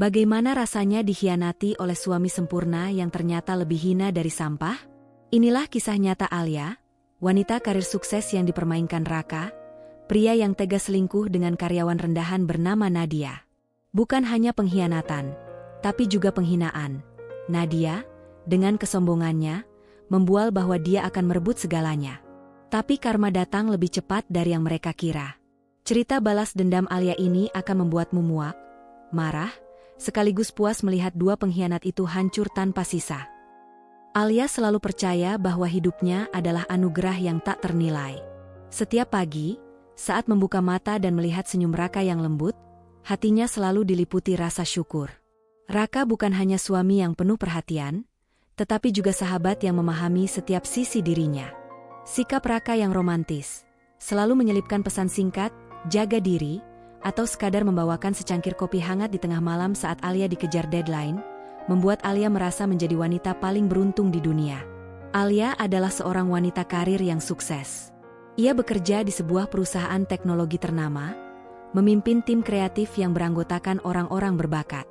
Bagaimana rasanya dikhianati oleh suami sempurna yang ternyata lebih hina dari sampah? Inilah kisah nyata Alia, wanita karir sukses yang dipermainkan Raka, pria yang tega selingkuh dengan karyawan rendahan bernama Nadia. Bukan hanya pengkhianatan, tapi juga penghinaan. Nadia, dengan kesombongannya, membual bahwa dia akan merebut segalanya. Tapi karma datang lebih cepat dari yang mereka kira. Cerita balas dendam Alia ini akan membuatmu muak, marah, sekaligus puas melihat dua pengkhianat itu hancur tanpa sisa. Alia selalu percaya bahwa hidupnya adalah anugerah yang tak ternilai. Setiap pagi, saat membuka mata dan melihat senyum Raka yang lembut, hatinya selalu diliputi rasa syukur. Raka bukan hanya suami yang penuh perhatian, tetapi juga sahabat yang memahami setiap sisi dirinya. Sikap Raka yang romantis, selalu menyelipkan pesan singkat, jaga diri, atau sekadar membawakan secangkir kopi hangat di tengah malam saat Alia dikejar deadline, membuat Alia merasa menjadi wanita paling beruntung di dunia. Alia adalah seorang wanita karir yang sukses. Ia bekerja di sebuah perusahaan teknologi ternama, memimpin tim kreatif yang beranggotakan orang-orang berbakat.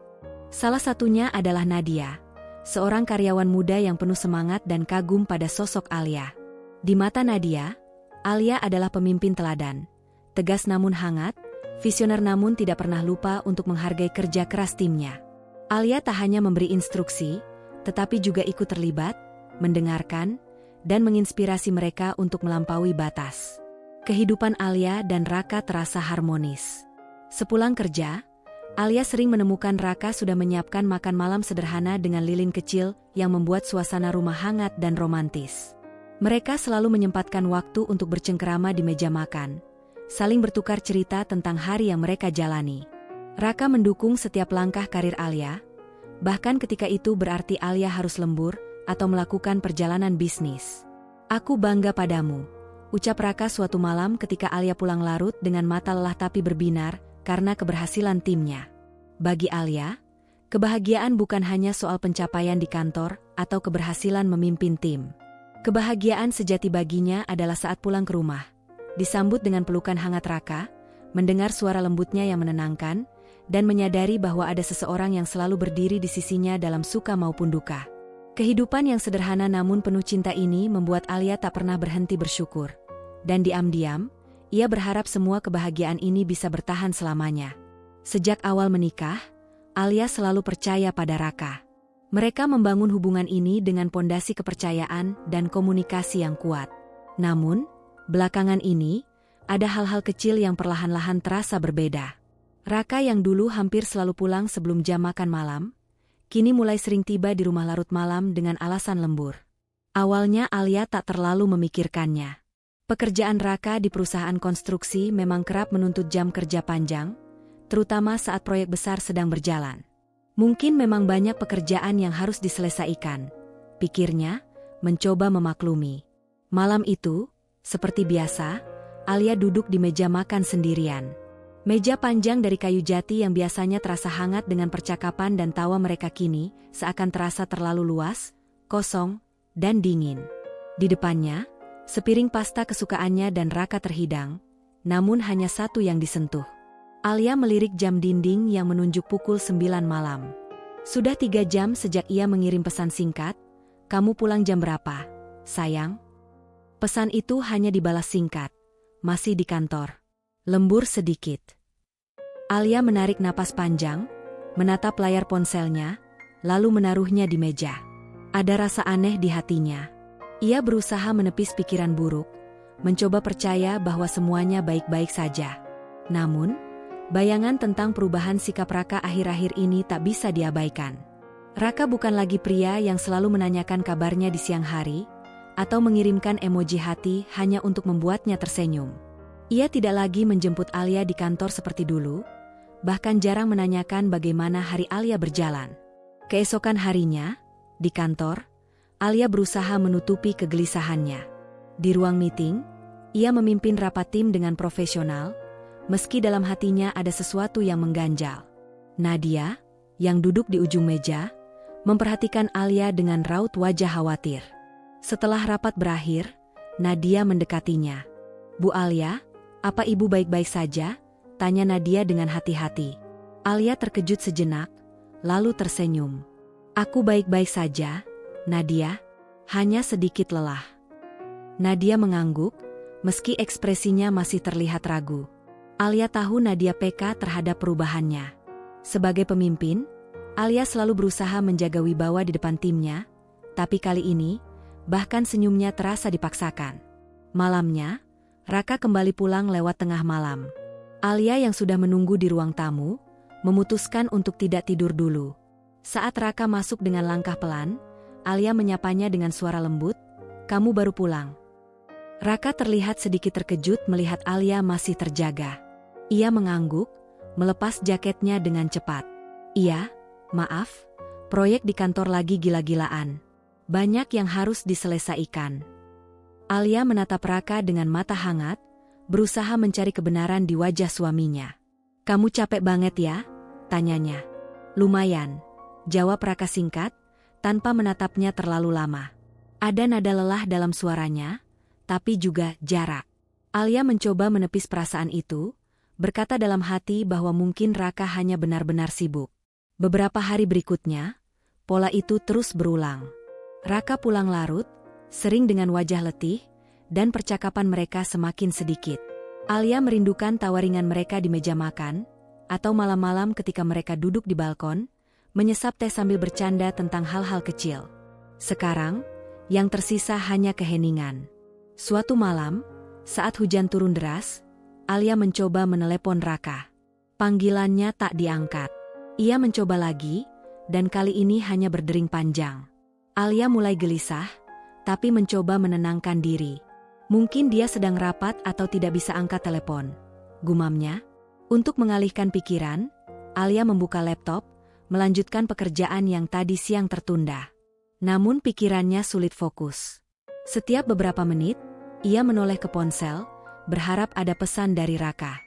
Salah satunya adalah Nadia, seorang karyawan muda yang penuh semangat dan kagum pada sosok Alia. Di mata Nadia, Alia adalah pemimpin teladan, tegas namun hangat, visioner namun tidak pernah lupa untuk menghargai kerja keras timnya. Alia tak hanya memberi instruksi, tetapi juga ikut terlibat, mendengarkan, dan menginspirasi mereka untuk melampaui batas. Kehidupan Alia dan Raka terasa harmonis. Sepulang kerja, Alia sering menemukan Raka sudah menyiapkan makan malam sederhana dengan lilin kecil yang membuat suasana rumah hangat dan romantis. Mereka selalu menyempatkan waktu untuk bercengkerama di meja makan, saling bertukar cerita tentang hari yang mereka jalani. Raka mendukung setiap langkah karir Alia, bahkan ketika itu berarti Alia harus lembur atau melakukan perjalanan bisnis. "Aku bangga padamu," ucap Raka suatu malam ketika Alia pulang larut dengan mata lelah tapi berbinar karena keberhasilan timnya. Bagi Alia, kebahagiaan bukan hanya soal pencapaian di kantor atau keberhasilan memimpin tim. Kebahagiaan sejati baginya adalah saat pulang ke rumah, disambut dengan pelukan hangat Raka, mendengar suara lembutnya yang menenangkan, dan menyadari bahwa ada seseorang yang selalu berdiri di sisinya dalam suka maupun duka. Kehidupan yang sederhana namun penuh cinta ini membuat Alia tak pernah berhenti bersyukur. Dan diam-diam, ia berharap semua kebahagiaan ini bisa bertahan selamanya. Sejak awal menikah, Alia selalu percaya pada Raka. Mereka membangun hubungan ini dengan pondasi kepercayaan dan komunikasi yang kuat. Namun, belakangan ini, ada hal-hal kecil yang perlahan-lahan terasa berbeda. Raka yang dulu hampir selalu pulang sebelum jam makan malam, kini mulai sering tiba di rumah larut malam dengan alasan lembur. Awalnya Alia tak terlalu memikirkannya. Pekerjaan Raka di perusahaan konstruksi memang kerap menuntut jam kerja panjang, terutama saat proyek besar sedang berjalan. Mungkin memang banyak pekerjaan yang harus diselesaikan, pikirnya, mencoba memaklumi. Malam itu, seperti biasa, Alia duduk di meja makan sendirian. Meja panjang dari kayu jati yang biasanya terasa hangat dengan percakapan dan tawa mereka kini seakan terasa terlalu luas, kosong, dan dingin. Di depannya, sepiring pasta kesukaannya dan Raka terhidang, namun hanya satu yang disentuh. Alia melirik jam dinding yang menunjuk pukul 9 malam. Sudah 3 jam sejak ia mengirim pesan singkat, "Kamu pulang jam berapa, sayang?" Pesan itu hanya dibalas singkat, "Masih di kantor." Lembur sedikit. Alia menarik napas panjang, menatap layar ponselnya, lalu menaruhnya di meja. Ada rasa aneh di hatinya. Ia berusaha menepis pikiran buruk, mencoba percaya bahwa semuanya baik-baik saja. Namun, bayangan tentang perubahan sikap Raka akhir-akhir ini tak bisa diabaikan. Raka bukan lagi pria yang selalu menanyakan kabarnya di siang hari, atau mengirimkan emoji hati hanya untuk membuatnya tersenyum. Ia tidak lagi menjemput Alia di kantor seperti dulu, bahkan jarang menanyakan bagaimana hari Alia berjalan. Keesokan harinya, di kantor, Alia berusaha menutupi kegelisahannya. Di ruang meeting, ia memimpin rapat tim dengan profesional, meski dalam hatinya ada sesuatu yang mengganjal. Nadia, yang duduk di ujung meja, memperhatikan Alia dengan raut wajah khawatir. Setelah rapat berakhir, Nadia mendekatinya. "Bu Alia, apa ibu baik-baik saja?" tanya Nadia dengan hati-hati. Alia terkejut sejenak, lalu tersenyum. Aku baik-baik saja, Nadia. Hanya sedikit lelah. Nadia mengangguk, meski ekspresinya masih terlihat ragu. Alia tahu Nadia peka terhadap perubahannya. Sebagai pemimpin, Alia selalu berusaha menjaga wibawa di depan timnya, tapi kali ini, bahkan senyumnya terasa dipaksakan. Malamnya, Raka kembali pulang lewat tengah malam. Alia yang sudah menunggu di ruang tamu, memutuskan untuk tidak tidur dulu. Saat Raka masuk dengan langkah pelan, Alia menyapanya dengan suara lembut, "Kamu baru pulang." Raka terlihat sedikit terkejut melihat Alia masih terjaga. Ia mengangguk, melepas jaketnya dengan cepat. "Iya, maaf, proyek di kantor lagi gila-gilaan. Banyak yang harus diselesaikan." Alia menatap Raka dengan mata hangat, berusaha mencari kebenaran di wajah suaminya. "Kamu capek banget ya?" tanyanya. "Lumayan," jawab Raka singkat, tanpa menatapnya terlalu lama. Ada nada lelah dalam suaranya, tapi juga jarak. Alia mencoba menepis perasaan itu, berkata dalam hati bahwa mungkin Raka hanya benar-benar sibuk. Beberapa hari berikutnya, pola itu terus berulang. Raka pulang larut, sering dengan wajah letih, dan percakapan mereka semakin sedikit. Alia merindukan tawa ringan mereka di meja makan, atau malam-malam ketika mereka duduk di balkon, menyesap teh sambil bercanda tentang hal-hal kecil. Sekarang, yang tersisa hanya keheningan. Suatu malam, saat hujan turun deras, Alia mencoba menelepon Raka. Panggilannya tak diangkat. Ia mencoba lagi, dan kali ini hanya berdering panjang. Alia mulai gelisah, tapi mencoba menenangkan diri. Mungkin dia sedang rapat atau tidak bisa angkat telepon, gumamnya. Untuk mengalihkan pikiran, Alia membuka laptop, melanjutkan pekerjaan yang tadi siang tertunda. Namun pikirannya sulit fokus. Setiap beberapa menit, ia menoleh ke ponsel, berharap ada pesan dari Raka.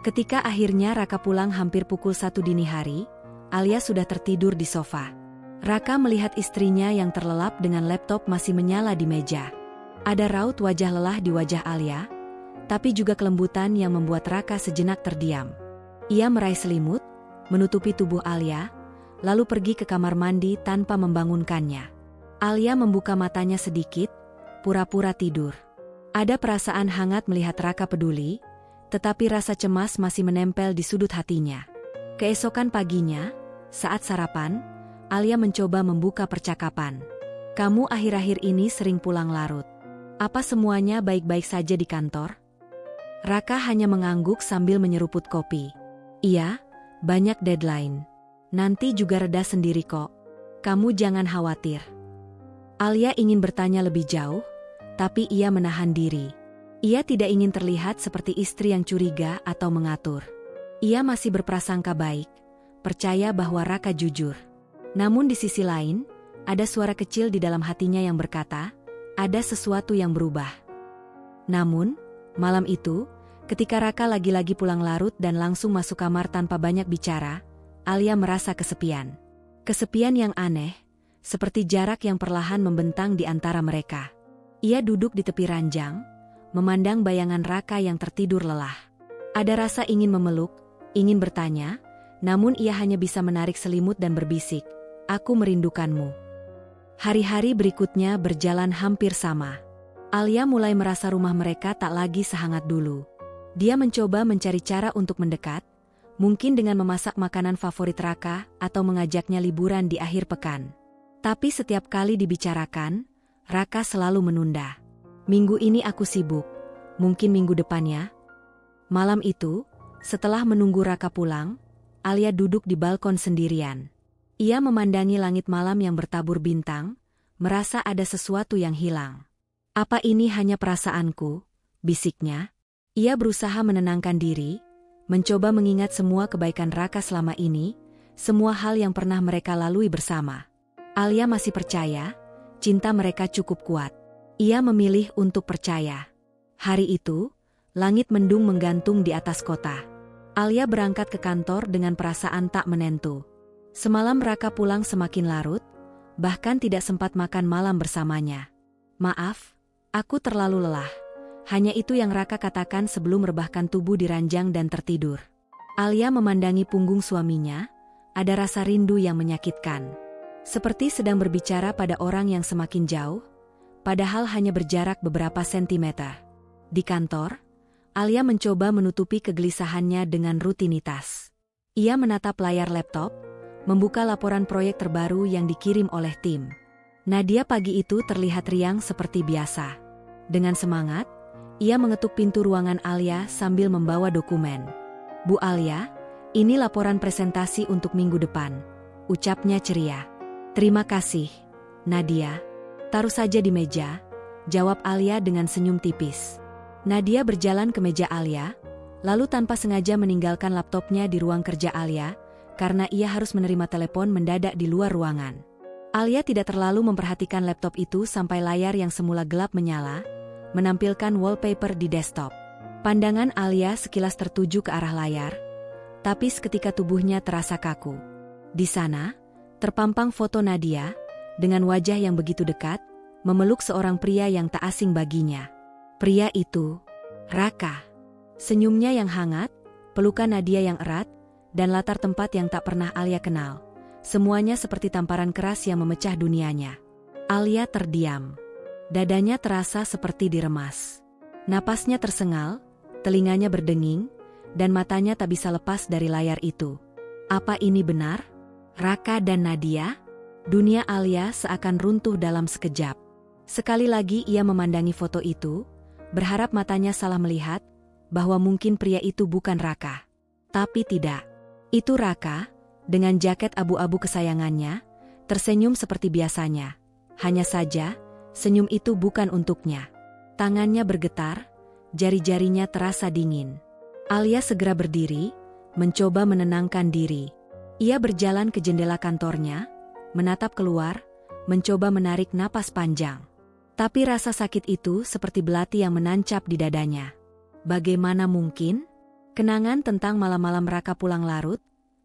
Ketika akhirnya Raka pulang hampir pukul 1 dini hari, Alia sudah tertidur di sofa. Raka melihat istrinya yang terlelap dengan laptop masih menyala di meja. Ada raut wajah lelah di wajah Alia, tapi juga kelembutan yang membuat Raka sejenak terdiam. Ia meraih selimut, menutupi tubuh Alia, lalu pergi ke kamar mandi tanpa membangunkannya. Alia membuka matanya sedikit, pura-pura tidur. Ada perasaan hangat melihat Raka peduli, tetapi rasa cemas masih menempel di sudut hatinya. Keesokan paginya, saat sarapan, Alia mencoba membuka percakapan. "Kamu akhir-akhir ini sering pulang larut. Apa semuanya baik-baik saja di kantor?" Raka hanya mengangguk sambil menyeruput kopi. "Iya, banyak deadline. Nanti juga reda sendiri kok. Kamu jangan khawatir." Alia ingin bertanya lebih jauh, tapi ia menahan diri. Ia tidak ingin terlihat seperti istri yang curiga atau mengatur. Ia masih berprasangka baik, percaya bahwa Raka jujur. Namun di sisi lain, ada suara kecil di dalam hatinya yang berkata, ada sesuatu yang berubah. Namun, malam itu, ketika Raka lagi-lagi pulang larut dan langsung masuk kamar tanpa banyak bicara, Alia merasa kesepian. Kesepian yang aneh, seperti jarak yang perlahan membentang di antara mereka. Ia duduk di tepi ranjang, memandang bayangan Raka yang tertidur lelah. Ada rasa ingin memeluk, ingin bertanya, namun ia hanya bisa menarik selimut dan berbisik, "Aku merindukanmu." Hari-hari berikutnya berjalan hampir sama. Alia mulai merasa rumah mereka tak lagi sehangat dulu. Dia mencoba mencari cara untuk mendekat, mungkin dengan memasak makanan favorit Raka atau mengajaknya liburan di akhir pekan. Tapi setiap kali dibicarakan, Raka selalu menunda. "Minggu ini aku sibuk, mungkin minggu depan ya." Malam itu, setelah menunggu Raka pulang, Alia duduk di balkon sendirian. Ia memandangi langit malam yang bertabur bintang, merasa ada sesuatu yang hilang. "Apa ini hanya perasaanku?" bisiknya. Ia berusaha menenangkan diri, mencoba mengingat semua kebaikan Raka selama ini, semua hal yang pernah mereka lalui bersama. Alia masih percaya, cinta mereka cukup kuat. Ia memilih untuk percaya. Hari itu, langit mendung menggantung di atas kota. Alia berangkat ke kantor dengan perasaan tak menentu. Semalam Raka pulang semakin larut, bahkan tidak sempat makan malam bersamanya. "Maaf, aku terlalu lelah." Hanya itu yang Raka katakan sebelum merebahkan tubuh di ranjang dan tertidur. Alia memandangi punggung suaminya, ada rasa rindu yang menyakitkan. Seperti sedang berbicara pada orang yang semakin jauh, padahal hanya berjarak beberapa sentimeter. Di kantor, Alia mencoba menutupi kegelisahannya dengan rutinitas. Ia menatap layar laptop, membuka laporan proyek terbaru yang dikirim oleh tim. Nadia pagi itu terlihat riang seperti biasa. Dengan semangat, ia mengetuk pintu ruangan Alia sambil membawa dokumen. "Bu Alia, ini laporan presentasi untuk minggu depan," ucapnya ceria. "Terima kasih, Nadia. Taruh saja di meja," jawab Alia dengan senyum tipis. Nadia berjalan ke meja Alia, lalu tanpa sengaja meninggalkan laptopnya di ruang kerja Alia, karena ia harus menerima telepon mendadak di luar ruangan. Alia tidak terlalu memperhatikan laptop itu sampai layar yang semula gelap menyala, menampilkan wallpaper di desktop. Pandangan Alia sekilas tertuju ke arah layar, tapi seketika tubuhnya terasa kaku. Di sana, terpampang foto Nadia, dengan wajah yang begitu dekat, memeluk seorang pria yang tak asing baginya. Pria itu, Raka. Senyumnya yang hangat, pelukan Nadia yang erat, dan latar tempat yang tak pernah Alia kenal. Semuanya seperti tamparan keras yang memecah dunianya. Alia terdiam. Dadanya terasa seperti diremas. Napasnya tersengal, telinganya berdenging, dan matanya tak bisa lepas dari layar itu. Apa ini benar? Raka dan Nadia? Dunia Alia seakan runtuh dalam sekejap. Sekali lagi ia memandangi foto itu, berharap matanya salah melihat, bahwa mungkin pria itu bukan Raka. Tapi tidak. Itu Raka, dengan jaket abu-abu kesayangannya, tersenyum seperti biasanya. Hanya saja, senyum itu bukan untuknya. Tangannya bergetar, jari-jarinya terasa dingin. Alia segera berdiri, mencoba menenangkan diri. Ia berjalan ke jendela kantornya, menatap keluar, mencoba menarik napas panjang. Tapi rasa sakit itu seperti belati yang menancap di dadanya. Bagaimana mungkin? Kenangan tentang malam-malam Raka pulang larut,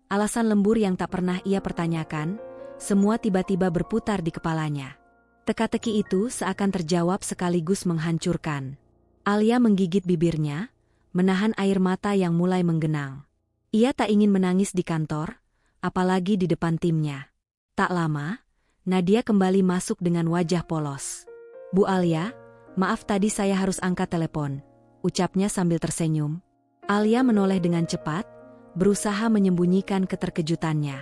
alasan lembur yang tak pernah ia pertanyakan, semua tiba-tiba berputar di kepalanya. Teka-teki itu seakan terjawab sekaligus menghancurkan. Alia menggigit bibirnya, menahan air mata yang mulai menggenang. Ia tak ingin menangis di kantor, apalagi di depan timnya. Tak lama, Nadia kembali masuk dengan wajah polos. "Bu Alia, maaf tadi saya harus angkat telepon," ucapnya sambil tersenyum. Alia menoleh dengan cepat, berusaha menyembunyikan keterkejutannya.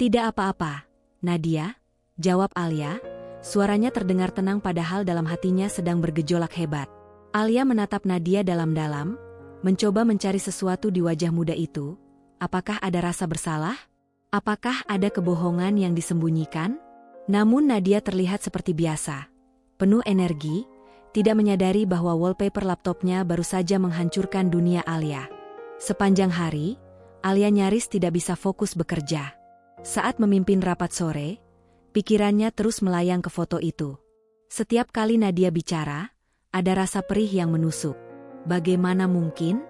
"Tidak apa-apa, Nadia," jawab Alia. Suaranya terdengar tenang padahal dalam hatinya sedang bergejolak hebat. Alia menatap Nadia dalam-dalam, mencoba mencari sesuatu di wajah muda itu. Apakah ada rasa bersalah? Apakah ada kebohongan yang disembunyikan? Namun Nadia terlihat seperti biasa. Penuh energi, tidak menyadari bahwa wallpaper laptopnya baru saja menghancurkan dunia Alia. Sepanjang hari, Alia nyaris tidak bisa fokus bekerja. Saat memimpin rapat sore, pikirannya terus melayang ke foto itu. Setiap kali Nadia bicara, ada rasa perih yang menusuk. Bagaimana mungkin?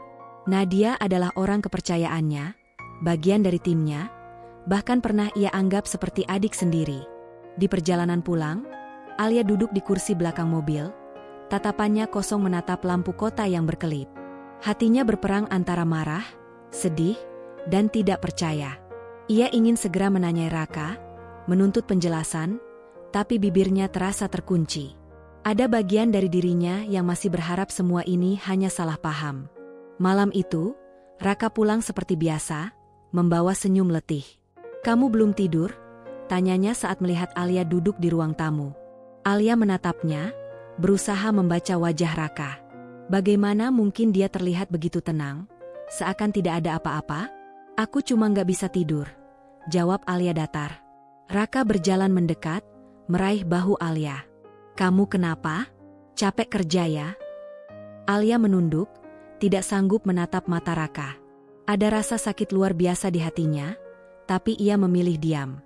Nadia adalah orang kepercayaannya, bagian dari timnya, bahkan pernah ia anggap seperti adik sendiri. Di perjalanan pulang, Alia duduk di kursi belakang mobil, tatapannya kosong menatap lampu kota yang berkelip. Hatinya berperang antara marah, sedih, dan tidak percaya. Ia ingin segera menanyai Raka, menuntut penjelasan, tapi bibirnya terasa terkunci. Ada bagian dari dirinya yang masih berharap semua ini hanya salah paham. Malam itu, Raka pulang seperti biasa, membawa senyum letih. "Kamu belum tidur?" tanyanya saat melihat Alia duduk di ruang tamu. Alia menatapnya, berusaha membaca wajah Raka. Bagaimana mungkin dia terlihat begitu tenang, seakan tidak ada apa-apa? "Aku cuma nggak bisa tidur," jawab Alia datar. Raka berjalan mendekat, meraih bahu Alia. "Kamu kenapa? Capek kerja ya?" Alia menunduk, tidak sanggup menatap mata Raka. Ada rasa sakit luar biasa di hatinya, tapi ia memilih diam.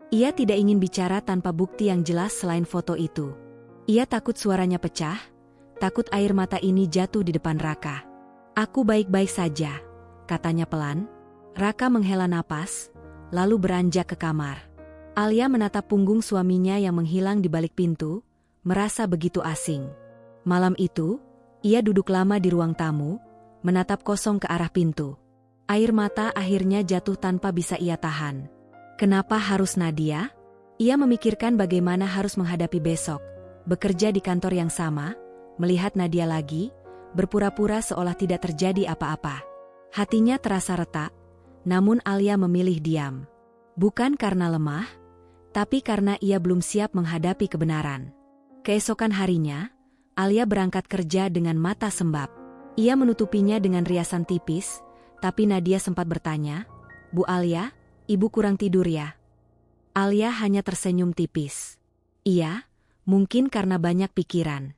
Ia tidak ingin bicara tanpa bukti yang jelas selain foto itu. Ia takut suaranya pecah, takut air mata ini jatuh di depan Raka. "Aku baik-baik saja," katanya pelan. Raka menghela napas, lalu beranjak ke kamar. Alia menatap punggung suaminya yang menghilang di balik pintu, merasa begitu asing. Malam itu, ia duduk lama di ruang tamu, menatap kosong ke arah pintu. Air mata akhirnya jatuh tanpa bisa ia tahan. Kenapa harus Nadia? Ia memikirkan bagaimana harus menghadapi besok, bekerja di kantor yang sama, melihat Nadia lagi, berpura-pura seolah tidak terjadi apa-apa. Hatinya terasa retak, namun Alia memilih diam. Bukan karena lemah, tapi karena ia belum siap menghadapi kebenaran. Keesokan harinya, Alia berangkat kerja dengan mata sembab. Ia menutupinya dengan riasan tipis, tapi Nadia sempat bertanya, "Bu Alia, Ibu kurang tidur ya?" Alia hanya tersenyum tipis. Iya, mungkin karena banyak pikiran.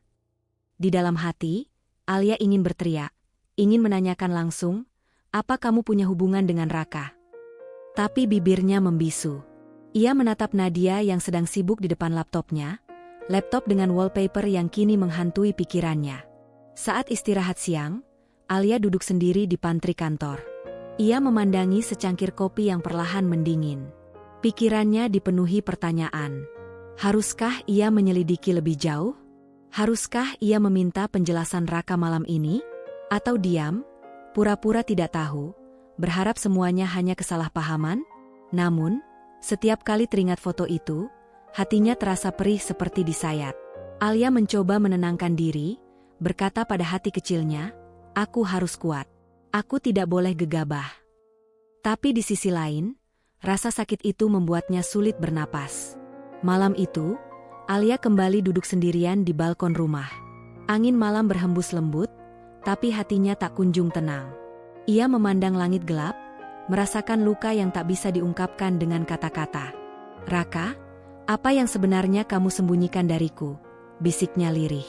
Di dalam hati, Alia ingin berteriak, ingin menanyakan langsung, "Apa kamu punya hubungan dengan Raka?" Tapi bibirnya membisu. Ia menatap Nadia yang sedang sibuk di depan laptopnya, laptop dengan wallpaper yang kini menghantui pikirannya. Saat istirahat siang, Alia duduk sendiri di pantry kantor. Ia memandangi secangkir kopi yang perlahan mendingin. Pikirannya dipenuhi pertanyaan. Haruskah ia menyelidiki lebih jauh? Haruskah ia meminta penjelasan Raka malam ini? Atau diam, pura-pura tidak tahu, berharap semuanya hanya kesalahpahaman? Namun, setiap kali teringat foto itu, hatinya terasa perih seperti disayat. Alia mencoba menenangkan diri, berkata pada hati kecilnya, "Aku harus kuat. Aku tidak boleh gegabah." Tapi di sisi lain, rasa sakit itu membuatnya sulit bernapas. Malam itu, Alia kembali duduk sendirian di balkon rumah. Angin malam berhembus lembut, tapi hatinya tak kunjung tenang. Ia memandang langit gelap, merasakan luka yang tak bisa diungkapkan dengan kata-kata. "Raka, apa yang sebenarnya kamu sembunyikan dariku?" bisiknya lirih.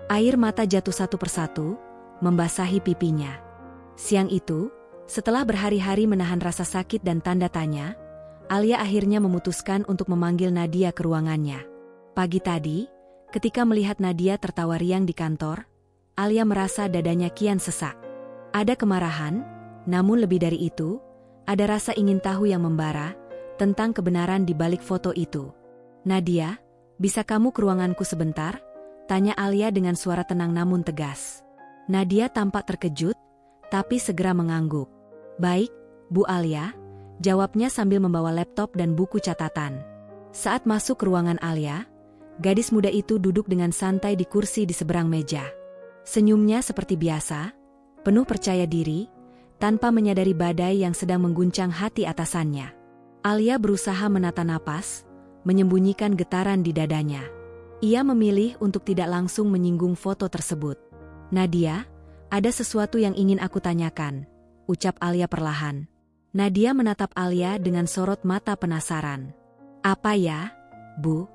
Air mata jatuh satu persatu, membasahi pipinya. Siang itu, setelah berhari-hari menahan rasa sakit dan tanda tanya, Alia akhirnya memutuskan untuk memanggil Nadia ke ruangannya. Pagi tadi, ketika melihat Nadia tertawa riang di kantor, Alia merasa dadanya kian sesak. Ada kemarahan, namun lebih dari itu, ada rasa ingin tahu yang membara tentang kebenaran di balik foto itu. "Nadia, bisa kamu ke ruanganku sebentar?" tanya Alia dengan suara tenang namun tegas. Nadia tampak terkejut, tapi segera mengangguk. "Baik, Bu Alia," jawabnya sambil membawa laptop dan buku catatan. Saat masuk ke ruangan Alia, gadis muda itu duduk dengan santai di kursi di seberang meja. Senyumnya seperti biasa, penuh percaya diri, tanpa menyadari badai yang sedang mengguncang hati atasannya. Alia berusaha menata napas, menyembunyikan getaran di dadanya. Ia memilih untuk tidak langsung menyinggung foto tersebut. "Nadia, ada sesuatu yang ingin aku tanyakan," ucap Alia perlahan. Nadia menatap Alia dengan sorot mata penasaran. "Apa ya, Bu?"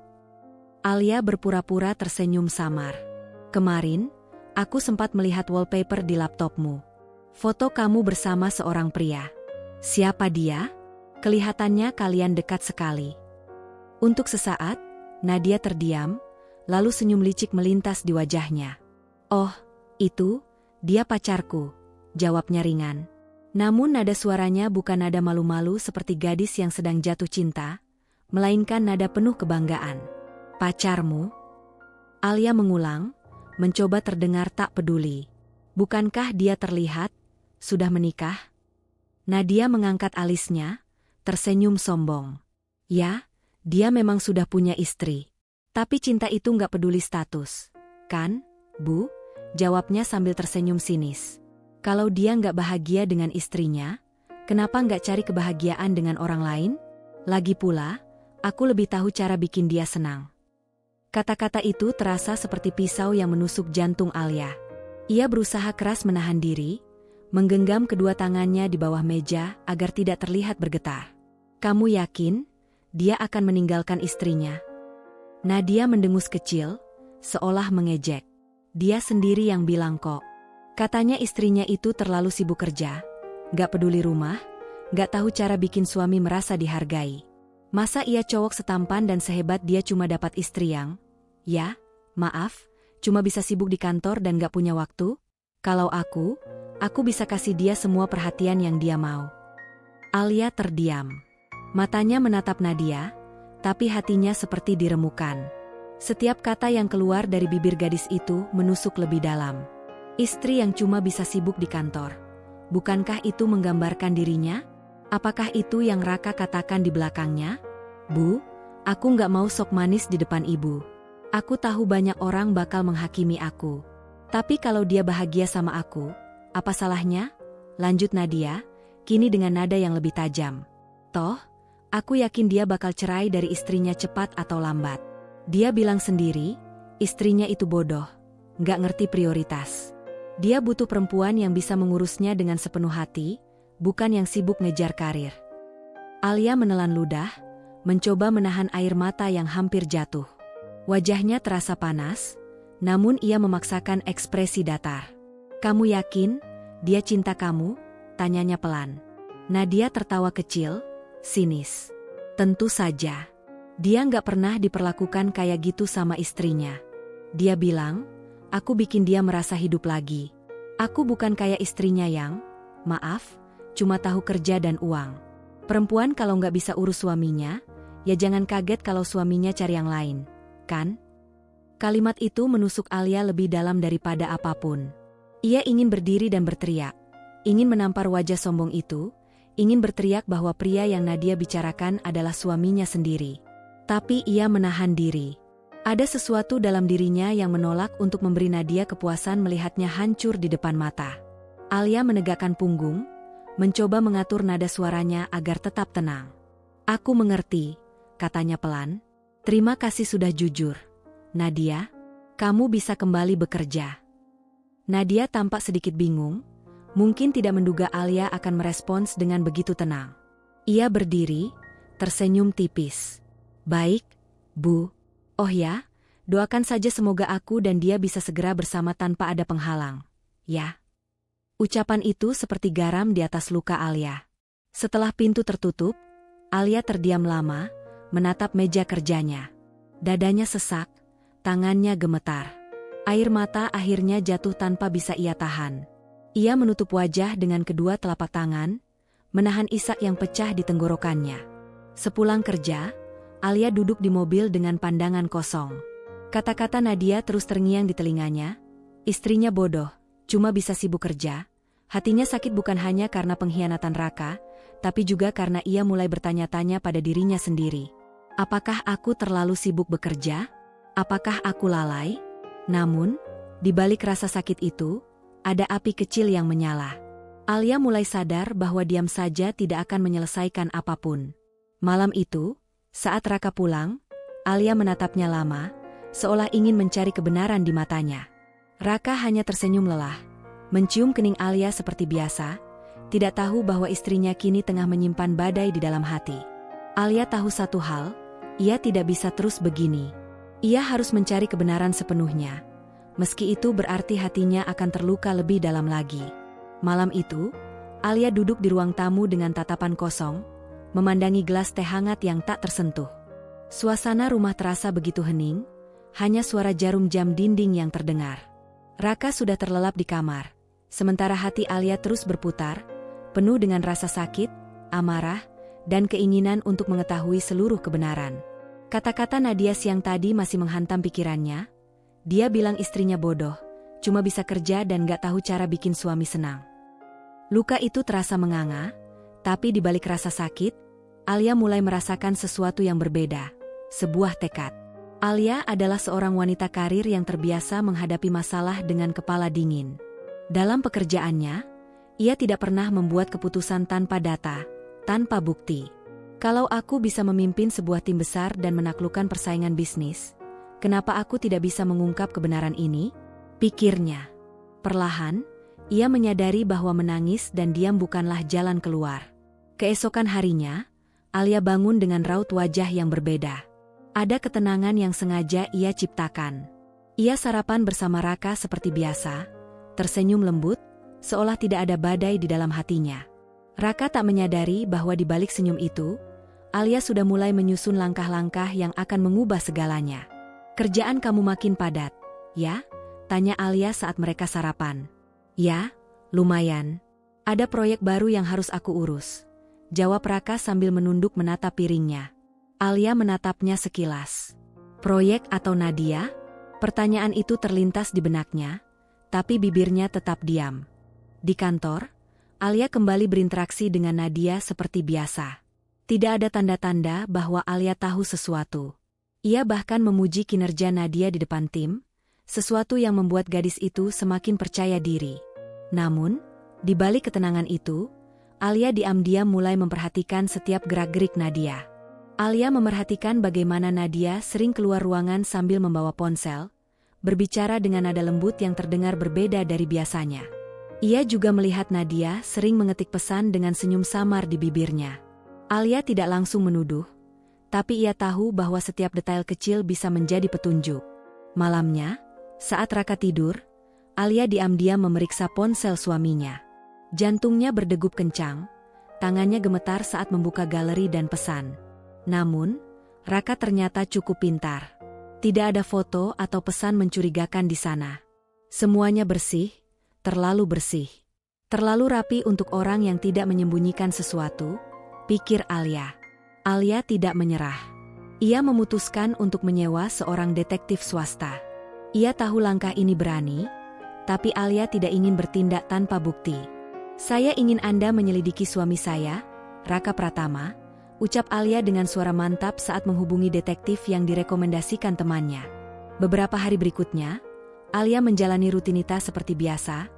Alia berpura-pura tersenyum samar. "Kemarin, aku sempat melihat wallpaper di laptopmu. Foto kamu bersama seorang pria. Siapa dia? Kelihatannya kalian dekat sekali." Untuk sesaat, Nadia terdiam, lalu senyum licik melintas di wajahnya. "Oh, itu, dia pacarku," jawabnya ringan. Namun nada suaranya bukan nada malu-malu seperti gadis yang sedang jatuh cinta, melainkan nada penuh kebanggaan. "Pacarmu?" Alia mengulang, mencoba terdengar tak peduli. "Bukankah dia terlihat sudah menikah?" Nadia mengangkat alisnya, tersenyum sombong. "Ya, dia memang sudah punya istri. Tapi cinta itu nggak peduli status. Kan, Bu?" jawabnya sambil tersenyum sinis. "Kalau dia nggak bahagia dengan istrinya, kenapa nggak cari kebahagiaan dengan orang lain? Lagi pula, aku lebih tahu cara bikin dia senang." Kata-kata itu terasa seperti pisau yang menusuk jantung Alia. Ia berusaha keras menahan diri, menggenggam kedua tangannya di bawah meja agar tidak terlihat bergetar. "Kamu yakin dia akan meninggalkan istrinya?" Nadia mendengus kecil, seolah mengejek. "Dia sendiri yang bilang kok. Katanya istrinya itu terlalu sibuk kerja, gak peduli rumah, gak tahu cara bikin suami merasa dihargai. Masa ia cowok setampan dan sehebat dia cuma dapat istri yang, ya, maaf, cuma bisa sibuk di kantor dan gak punya waktu? Kalau aku bisa kasih dia semua perhatian yang dia mau." Alia terdiam. Matanya menatap Nadia, tapi hatinya seperti diremukan. Setiap kata yang keluar dari bibir gadis itu menusuk lebih dalam. Istri yang cuma bisa sibuk di kantor. Bukankah itu menggambarkan dirinya? Apakah itu yang Raka katakan di belakangnya? Bu, aku nggak mau sok manis di depan ibu. Aku tahu banyak orang bakal menghakimi aku. Tapi kalau dia bahagia sama aku, apa salahnya? Lanjut Nadia, kini dengan nada yang lebih tajam. Toh, aku yakin dia bakal cerai dari istrinya cepat atau lambat. Dia bilang sendiri, istrinya itu bodoh, nggak ngerti prioritas. Dia butuh perempuan yang bisa mengurusnya dengan sepenuh hati, bukan yang sibuk ngejar karir. Alia menelan ludah, mencoba menahan air mata yang hampir jatuh. Wajahnya terasa panas, namun ia memaksakan ekspresi datar. Kamu yakin, dia cinta kamu? Tanyanya pelan. Nadia tertawa kecil, sinis. Tentu saja. Dia nggak pernah diperlakukan kayak gitu sama istrinya. Dia bilang, aku bikin dia merasa hidup lagi. Aku bukan kayak istrinya yang, maaf, cuma tahu kerja dan uang. Perempuan kalau nggak bisa urus suaminya, ya jangan kaget kalau suaminya cari yang lain, kan? Kalimat itu menusuk Alia lebih dalam daripada apapun. Ia ingin berdiri dan berteriak, ingin menampar wajah sombong itu, ingin berteriak bahwa pria yang Nadia bicarakan adalah suaminya sendiri. Tapi ia menahan diri. Ada sesuatu dalam dirinya yang menolak untuk memberi Nadia kepuasan melihatnya hancur di depan mata. Alia menegakkan punggung, mencoba mengatur nada suaranya agar tetap tenang. Aku mengerti, katanya pelan. Terima kasih sudah jujur. Nadia, kamu bisa kembali bekerja. Nadia tampak sedikit bingung, mungkin tidak menduga Alia akan merespons dengan begitu tenang. Ia berdiri, tersenyum tipis. Baik, Bu. Oh ya, doakan saja semoga aku dan dia bisa segera bersama tanpa ada penghalang. Ya. Ucapan itu seperti garam di atas luka Alia. Setelah pintu tertutup, Alia terdiam lama, menatap meja kerjanya. Dadanya sesak, tangannya gemetar. Air mata akhirnya jatuh tanpa bisa ia tahan. Ia menutup wajah dengan kedua telapak tangan, menahan isak yang pecah di tenggorokannya. Sepulang kerja, Alia duduk di mobil dengan pandangan kosong. Kata-kata Nadia terus terngiang di telinganya. Istrinya bodoh, cuma bisa sibuk kerja. Hatinya sakit bukan hanya karena pengkhianatan Raka, tapi juga karena ia mulai bertanya-tanya pada dirinya sendiri. Apakah aku terlalu sibuk bekerja? Apakah aku lalai? Namun, di balik rasa sakit itu, ada api kecil yang menyala. Alia mulai sadar bahwa diam saja tidak akan menyelesaikan apapun. Malam itu, saat Raka pulang, Alia menatapnya lama, seolah ingin mencari kebenaran di matanya. Raka hanya tersenyum lelah, mencium kening Alia seperti biasa, tidak tahu bahwa istrinya kini tengah menyimpan badai di dalam hati. Alia tahu satu hal, ia tidak bisa terus begini. Ia harus mencari kebenaran sepenuhnya, meski itu berarti hatinya akan terluka lebih dalam lagi. Malam itu, Alia duduk di ruang tamu dengan tatapan kosong, memandangi gelas teh hangat yang tak tersentuh. Suasana rumah terasa begitu hening, hanya suara jarum jam dinding yang terdengar. Raka sudah terlelap di kamar, sementara hati Alia terus berputar, penuh dengan rasa sakit, amarah, dan keinginan untuk mengetahui seluruh kebenaran. Kata-kata Nadia siang tadi masih menghantam pikirannya. Dia bilang istrinya bodoh, cuma bisa kerja dan gak tahu cara bikin suami senang. Luka itu terasa menganga, tapi di balik rasa sakit, Alia mulai merasakan sesuatu yang berbeda, sebuah tekad. Alia adalah seorang wanita karir yang terbiasa menghadapi masalah dengan kepala dingin. Dalam pekerjaannya, ia tidak pernah membuat keputusan tanpa data, tanpa bukti. Kalau aku bisa memimpin sebuah tim besar dan menaklukkan persaingan bisnis, kenapa aku tidak bisa mengungkap kebenaran ini? Pikirnya. Perlahan, ia menyadari bahwa menangis dan diam bukanlah jalan keluar. Keesokan harinya, Alia bangun dengan raut wajah yang berbeda. Ada ketenangan yang sengaja ia ciptakan. Ia sarapan bersama Raka seperti biasa, tersenyum lembut, seolah tidak ada badai di dalam hatinya. Raka tak menyadari bahwa di balik senyum itu, Alia sudah mulai menyusun langkah-langkah yang akan mengubah segalanya. Kerjaan kamu makin padat, ya? Tanya Alia saat mereka sarapan. Ya, lumayan. Ada proyek baru yang harus aku urus. Jawab Raka sambil menunduk menatap piringnya. Alia menatapnya sekilas. Proyek atau Nadia? Pertanyaan itu terlintas di benaknya, tapi bibirnya tetap diam. Di kantor, Alia kembali berinteraksi dengan Nadia seperti biasa. Tidak ada tanda-tanda bahwa Alia tahu sesuatu. Ia bahkan memuji kinerja Nadia di depan tim, sesuatu yang membuat gadis itu semakin percaya diri. Namun, di balik ketenangan itu, Alia diam-diam mulai memperhatikan setiap gerak-gerik Nadia. Alia memerhatikan bagaimana Nadia sering keluar ruangan sambil membawa ponsel, berbicara dengan nada lembut yang terdengar berbeda dari biasanya. Ia juga melihat Nadia sering mengetik pesan dengan senyum samar di bibirnya. Alia tidak langsung menuduh, tapi ia tahu bahwa setiap detail kecil bisa menjadi petunjuk. Malamnya, saat Raka tidur, Alia diam-diam memeriksa ponsel suaminya. Jantungnya berdegup kencang, tangannya gemetar saat membuka galeri dan pesan. Namun, Raka ternyata cukup pintar. Tidak ada foto atau pesan mencurigakan di sana. Semuanya bersih, terlalu bersih. Terlalu rapi untuk orang yang tidak menyembunyikan sesuatu, pikir Alia. Alia tidak menyerah. Ia memutuskan untuk menyewa seorang detektif swasta. Ia tahu langkah ini berani, tapi Alia tidak ingin bertindak tanpa bukti. Saya ingin Anda menyelidiki suami saya, Raka Pratama, ucap Alia dengan suara mantap saat menghubungi detektif yang direkomendasikan temannya. Beberapa hari berikutnya, Alia menjalani rutinitas seperti biasa,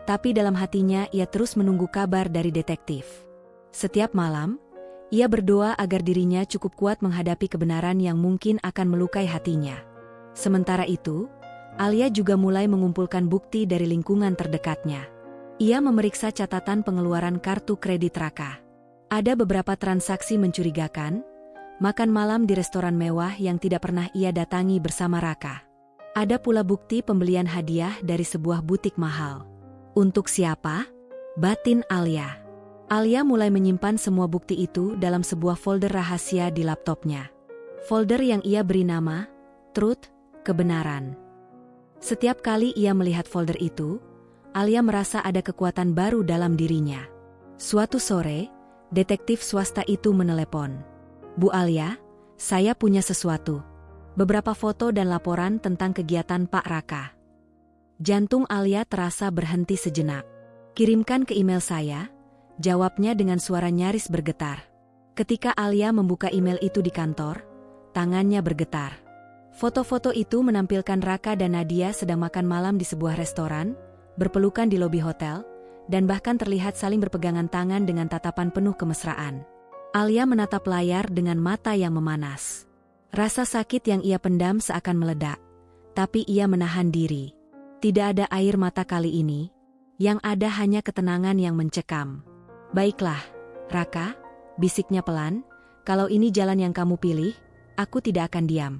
tapi dalam hatinya ia terus menunggu kabar dari detektif. Setiap malam, ia berdoa agar dirinya cukup kuat menghadapi kebenaran yang mungkin akan melukai hatinya. Sementara itu, Alia juga mulai mengumpulkan bukti dari lingkungan terdekatnya. Ia memeriksa catatan pengeluaran kartu kredit Raka. Ada beberapa transaksi mencurigakan, makan malam di restoran mewah yang tidak pernah ia datangi bersama Raka. Ada pula bukti pembelian hadiah dari sebuah butik mahal. Untuk siapa? Batin Alia. Alia mulai menyimpan semua bukti itu dalam sebuah folder rahasia di laptopnya. Folder yang ia beri nama, Truth, Kebenaran. Setiap kali ia melihat folder itu, Alia merasa ada kekuatan baru dalam dirinya. Suatu sore, detektif swasta itu menelepon. Bu Alia, saya punya sesuatu. Beberapa foto dan laporan tentang kegiatan Pak Raka. Jantung Alia terasa berhenti sejenak. Kirimkan ke email saya, jawabnya dengan suara nyaris bergetar. Ketika Alia membuka email itu di kantor, tangannya bergetar. Foto-foto itu menampilkan Raka dan Nadia sedang makan malam di sebuah restoran, berpelukan di lobi hotel, dan bahkan terlihat saling berpegangan tangan dengan tatapan penuh kemesraan. Alia menatap layar dengan mata yang memanas. Rasa sakit yang ia pendam seakan meledak, tapi ia menahan diri. Tidak ada air mata kali ini, yang ada hanya ketenangan yang mencekam. Baiklah, Raka, bisiknya pelan, kalau ini jalan yang kamu pilih, aku tidak akan diam.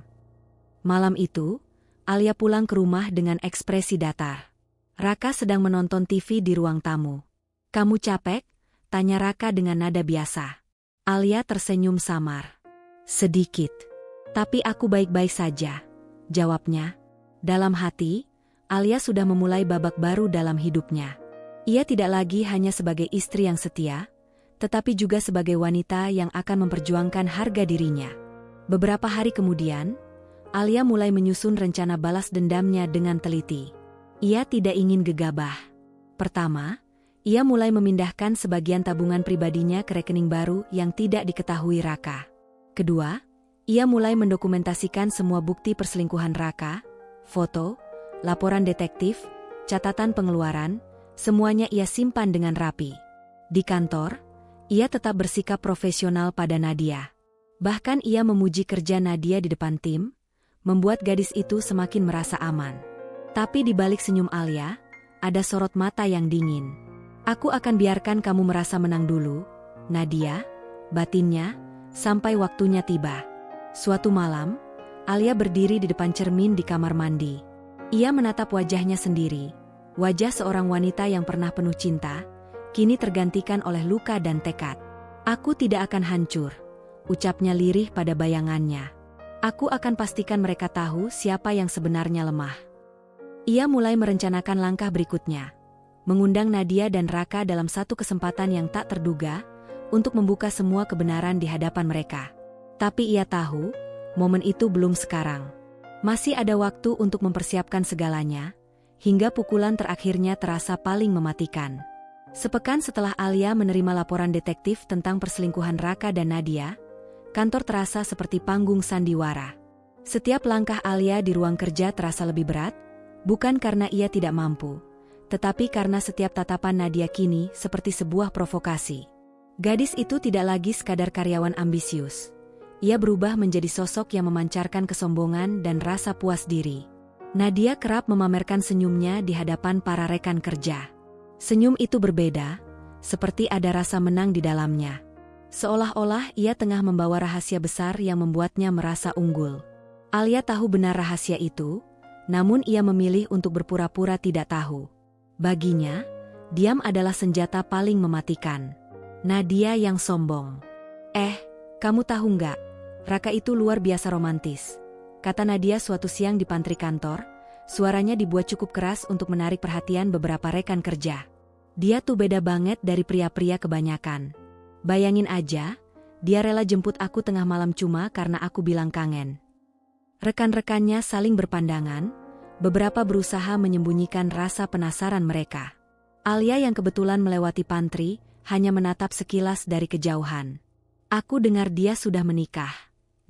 Malam itu, Alia pulang ke rumah dengan ekspresi datar. Raka sedang menonton TV di ruang tamu. Kamu capek? Tanya Raka dengan nada biasa. Alia tersenyum samar. Sedikit. Tapi aku baik-baik saja, jawabnya. Dalam hati, Alia sudah memulai babak baru dalam hidupnya. Ia tidak lagi hanya sebagai istri yang setia, tetapi juga sebagai wanita yang akan memperjuangkan harga dirinya. Beberapa hari kemudian, Alia mulai menyusun rencana balas dendamnya dengan teliti. Ia tidak ingin gegabah. Pertama, ia mulai memindahkan sebagian tabungan pribadinya ke rekening baru yang tidak diketahui Raka. Kedua, ia mulai mendokumentasikan semua bukti perselingkuhan Raka, foto, laporan detektif, catatan pengeluaran, semuanya ia simpan dengan rapi. Di kantor, ia tetap bersikap profesional pada Nadia. Bahkan ia memuji kerja Nadia di depan tim, membuat gadis itu semakin merasa aman. Tapi di balik senyum Alia, ada sorot mata yang dingin. Aku akan biarkan kamu merasa menang dulu, Nadia, batinnya, sampai waktunya tiba. Suatu malam, Alia berdiri di depan cermin di kamar mandi. Ia menatap wajahnya sendiri. Wajah seorang wanita yang pernah penuh cinta, kini tergantikan oleh luka dan tekad. Aku tidak akan hancur, ucapnya lirih pada bayangannya. Aku akan pastikan mereka tahu siapa yang sebenarnya lemah. Ia mulai merencanakan langkah berikutnya. Mengundang Nadia dan Raka dalam satu kesempatan yang tak terduga, untuk membuka semua kebenaran di hadapan mereka. Tapi ia tahu, momen itu belum sekarang. Masih ada waktu untuk mempersiapkan segalanya, hingga pukulan terakhirnya terasa paling mematikan. Sepekan setelah Alia menerima laporan detektif tentang perselingkuhan Raka dan Nadia, kantor terasa seperti panggung sandiwara. Setiap langkah Alia di ruang kerja terasa lebih berat, bukan karena ia tidak mampu, tetapi karena setiap tatapan Nadia kini seperti sebuah provokasi. Gadis itu tidak lagi sekadar karyawan ambisius. Ia berubah menjadi sosok yang memancarkan kesombongan dan rasa puas diri. Nadia kerap memamerkan senyumnya di hadapan para rekan kerja. Senyum itu berbeda, seperti ada rasa menang di dalamnya. Seolah-olah ia tengah membawa rahasia besar yang membuatnya merasa unggul. Alia tahu benar rahasia itu, namun ia memilih untuk berpura-pura tidak tahu. Baginya, diam adalah senjata paling mematikan. Nadia yang sombong. Kamu tahu nggak? Raka itu luar biasa romantis, kata Nadia suatu siang di pantry kantor. Suaranya dibuat cukup keras untuk menarik perhatian beberapa rekan kerja. Dia tuh beda banget dari pria-pria kebanyakan. Bayangin aja, dia rela jemput aku tengah malam cuma karena aku bilang kangen. Rekan-rekannya saling berpandangan, beberapa berusaha menyembunyikan rasa penasaran mereka. Alia yang kebetulan melewati pantry, hanya menatap sekilas dari kejauhan. Aku dengar dia sudah menikah.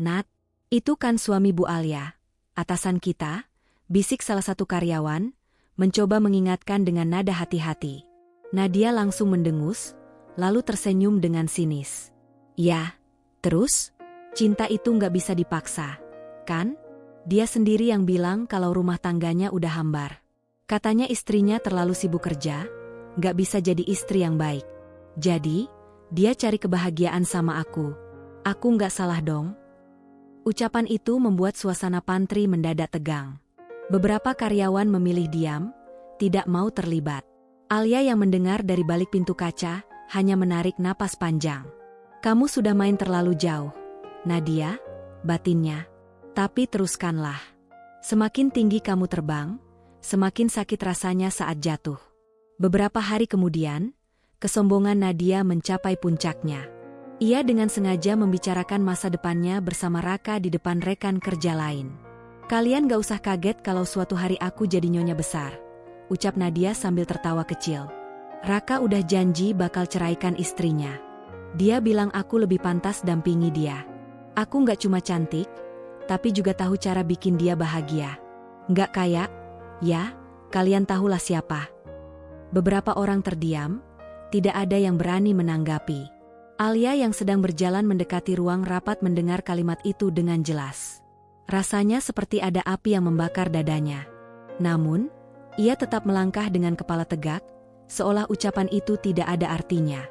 Nat, itu kan suami Bu Alia, atasan kita, bisik salah satu karyawan, mencoba mengingatkan dengan nada hati-hati. Nadia langsung mendengus, lalu tersenyum dengan sinis. Ya, terus? Cinta itu nggak bisa dipaksa, kan? Dia sendiri yang bilang kalau rumah tangganya udah hambar. Katanya istrinya terlalu sibuk kerja, nggak bisa jadi istri yang baik. Jadi, dia cari kebahagiaan sama aku. Aku nggak salah dong? Ucapan itu membuat suasana pantry mendadak tegang. Beberapa karyawan memilih diam, tidak mau terlibat. Alia yang mendengar dari balik pintu kaca, hanya menarik napas panjang. Kamu sudah main terlalu jauh, Nadia, batinnya. Tapi teruskanlah. Semakin tinggi kamu terbang, semakin sakit rasanya saat jatuh. Beberapa hari kemudian, kesombongan Nadia mencapai puncaknya. Ia dengan sengaja membicarakan masa depannya bersama Raka di depan rekan kerja lain. Kalian gak usah kaget kalau suatu hari aku jadi nyonya besar, ucap Nadia sambil tertawa kecil. Raka udah janji bakal ceraikan istrinya. Dia bilang aku lebih pantas dampingi dia. Aku gak cuma cantik, tapi juga tahu cara bikin dia bahagia. Gak kaya? Ya, kalian tahulah siapa. Beberapa orang terdiam, tidak ada yang berani menanggapi. Alia yang sedang berjalan mendekati ruang rapat mendengar kalimat itu dengan jelas. Rasanya seperti ada api yang membakar dadanya. Namun, ia tetap melangkah dengan kepala tegak, seolah ucapan itu tidak ada artinya.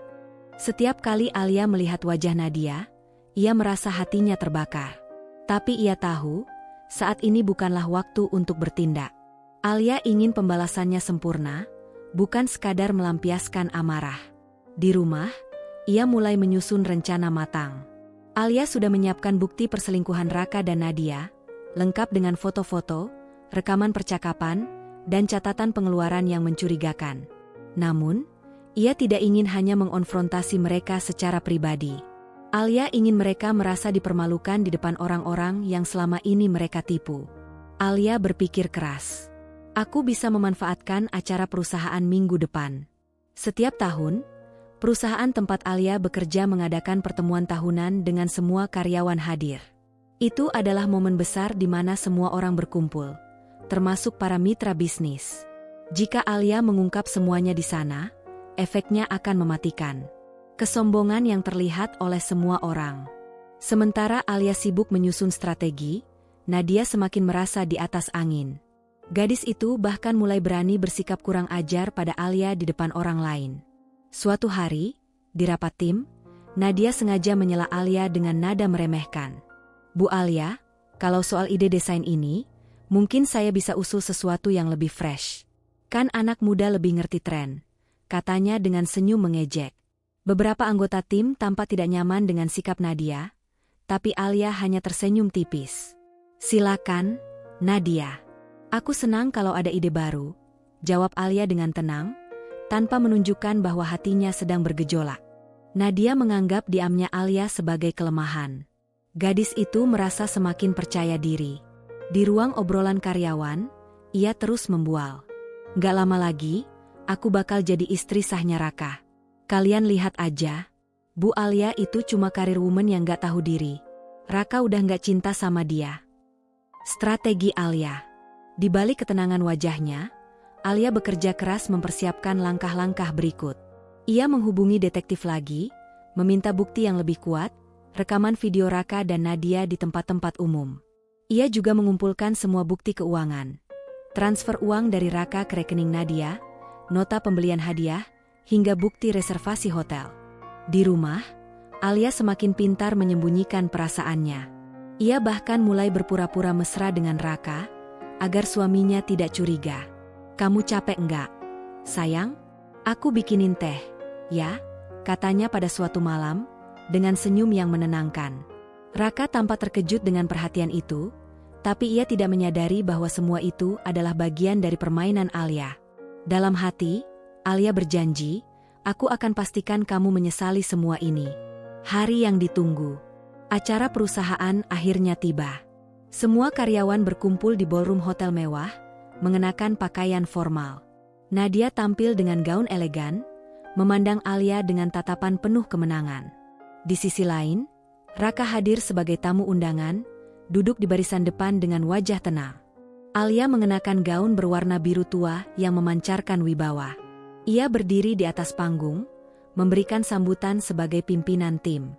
Setiap kali Alia melihat wajah Nadia, ia merasa hatinya terbakar. Tapi ia tahu, saat ini bukanlah waktu untuk bertindak. Alia ingin pembalasannya sempurna, bukan sekadar melampiaskan amarah. Di rumah, ia mulai menyusun rencana matang. Alia sudah menyiapkan bukti perselingkuhan Raka dan Nadia, lengkap dengan foto-foto, rekaman percakapan, dan catatan pengeluaran yang mencurigakan. Namun, ia tidak ingin hanya mengonfrontasi mereka secara pribadi. Alia ingin mereka merasa dipermalukan di depan orang-orang yang selama ini mereka tipu. Alia berpikir keras. Aku bisa memanfaatkan acara perusahaan minggu depan. Setiap tahun, perusahaan tempat Alia bekerja mengadakan pertemuan tahunan dengan semua karyawan hadir. Itu adalah momen besar di mana semua orang berkumpul, termasuk para mitra bisnis. Jika Alia mengungkap semuanya di sana, efeknya akan mematikan. Kesombongan yang terlihat oleh semua orang. Sementara Alia sibuk menyusun strategi, Nadia semakin merasa di atas angin. Gadis itu bahkan mulai berani bersikap kurang ajar pada Alia di depan orang lain. Suatu hari, di rapat tim, Nadia sengaja menyela Alia dengan nada meremehkan. Bu Alia, kalau soal ide desain ini, mungkin saya bisa usul sesuatu yang lebih fresh. Kan anak muda lebih ngerti tren, katanya dengan senyum mengejek. Beberapa anggota tim tampak tidak nyaman dengan sikap Nadia, tapi Alia hanya tersenyum tipis. Silakan, Nadia. Aku senang kalau ada ide baru, jawab Alia dengan tenang, tanpa menunjukkan bahwa hatinya sedang bergejolak. Nadia menganggap diamnya Alia sebagai kelemahan. Gadis itu merasa semakin percaya diri. Di ruang obrolan karyawan, ia terus membual. Gak lama lagi, aku bakal jadi istri sahnya Raka. Kalian lihat aja. Bu Alia itu cuma karir woman yang gak tahu diri. Raka udah gak cinta sama dia. Strategi Alia. Di balik ketenangan wajahnya, Alia bekerja keras mempersiapkan langkah-langkah berikut. Ia menghubungi detektif lagi, meminta bukti yang lebih kuat, rekaman video Raka dan Nadia di tempat-tempat umum. Ia juga mengumpulkan semua bukti keuangan. Transfer uang dari Raka ke rekening Nadia, nota pembelian hadiah, hingga bukti reservasi hotel. Di rumah, Alia semakin pintar menyembunyikan perasaannya. Ia bahkan mulai berpura-pura mesra dengan Raka, agar suaminya tidak curiga. "Kamu capek enggak? Sayang, aku bikinin teh, ya?" katanya pada suatu malam, dengan senyum yang menenangkan. Raka tampak terkejut dengan perhatian itu, tapi ia tidak menyadari bahwa semua itu adalah bagian dari permainan Alia. Dalam hati, Alia berjanji, "Aku akan pastikan kamu menyesali semua ini." Hari yang ditunggu. Acara perusahaan akhirnya tiba. Semua karyawan berkumpul di ballroom hotel mewah, mengenakan pakaian formal. Nadia tampil dengan gaun elegan, memandang Alia dengan tatapan penuh kemenangan. Di sisi lain, Raka hadir sebagai tamu undangan, duduk di barisan depan dengan wajah tenang. Alia mengenakan gaun berwarna biru tua yang memancarkan wibawa. Ia berdiri di atas panggung, memberikan sambutan sebagai pimpinan tim.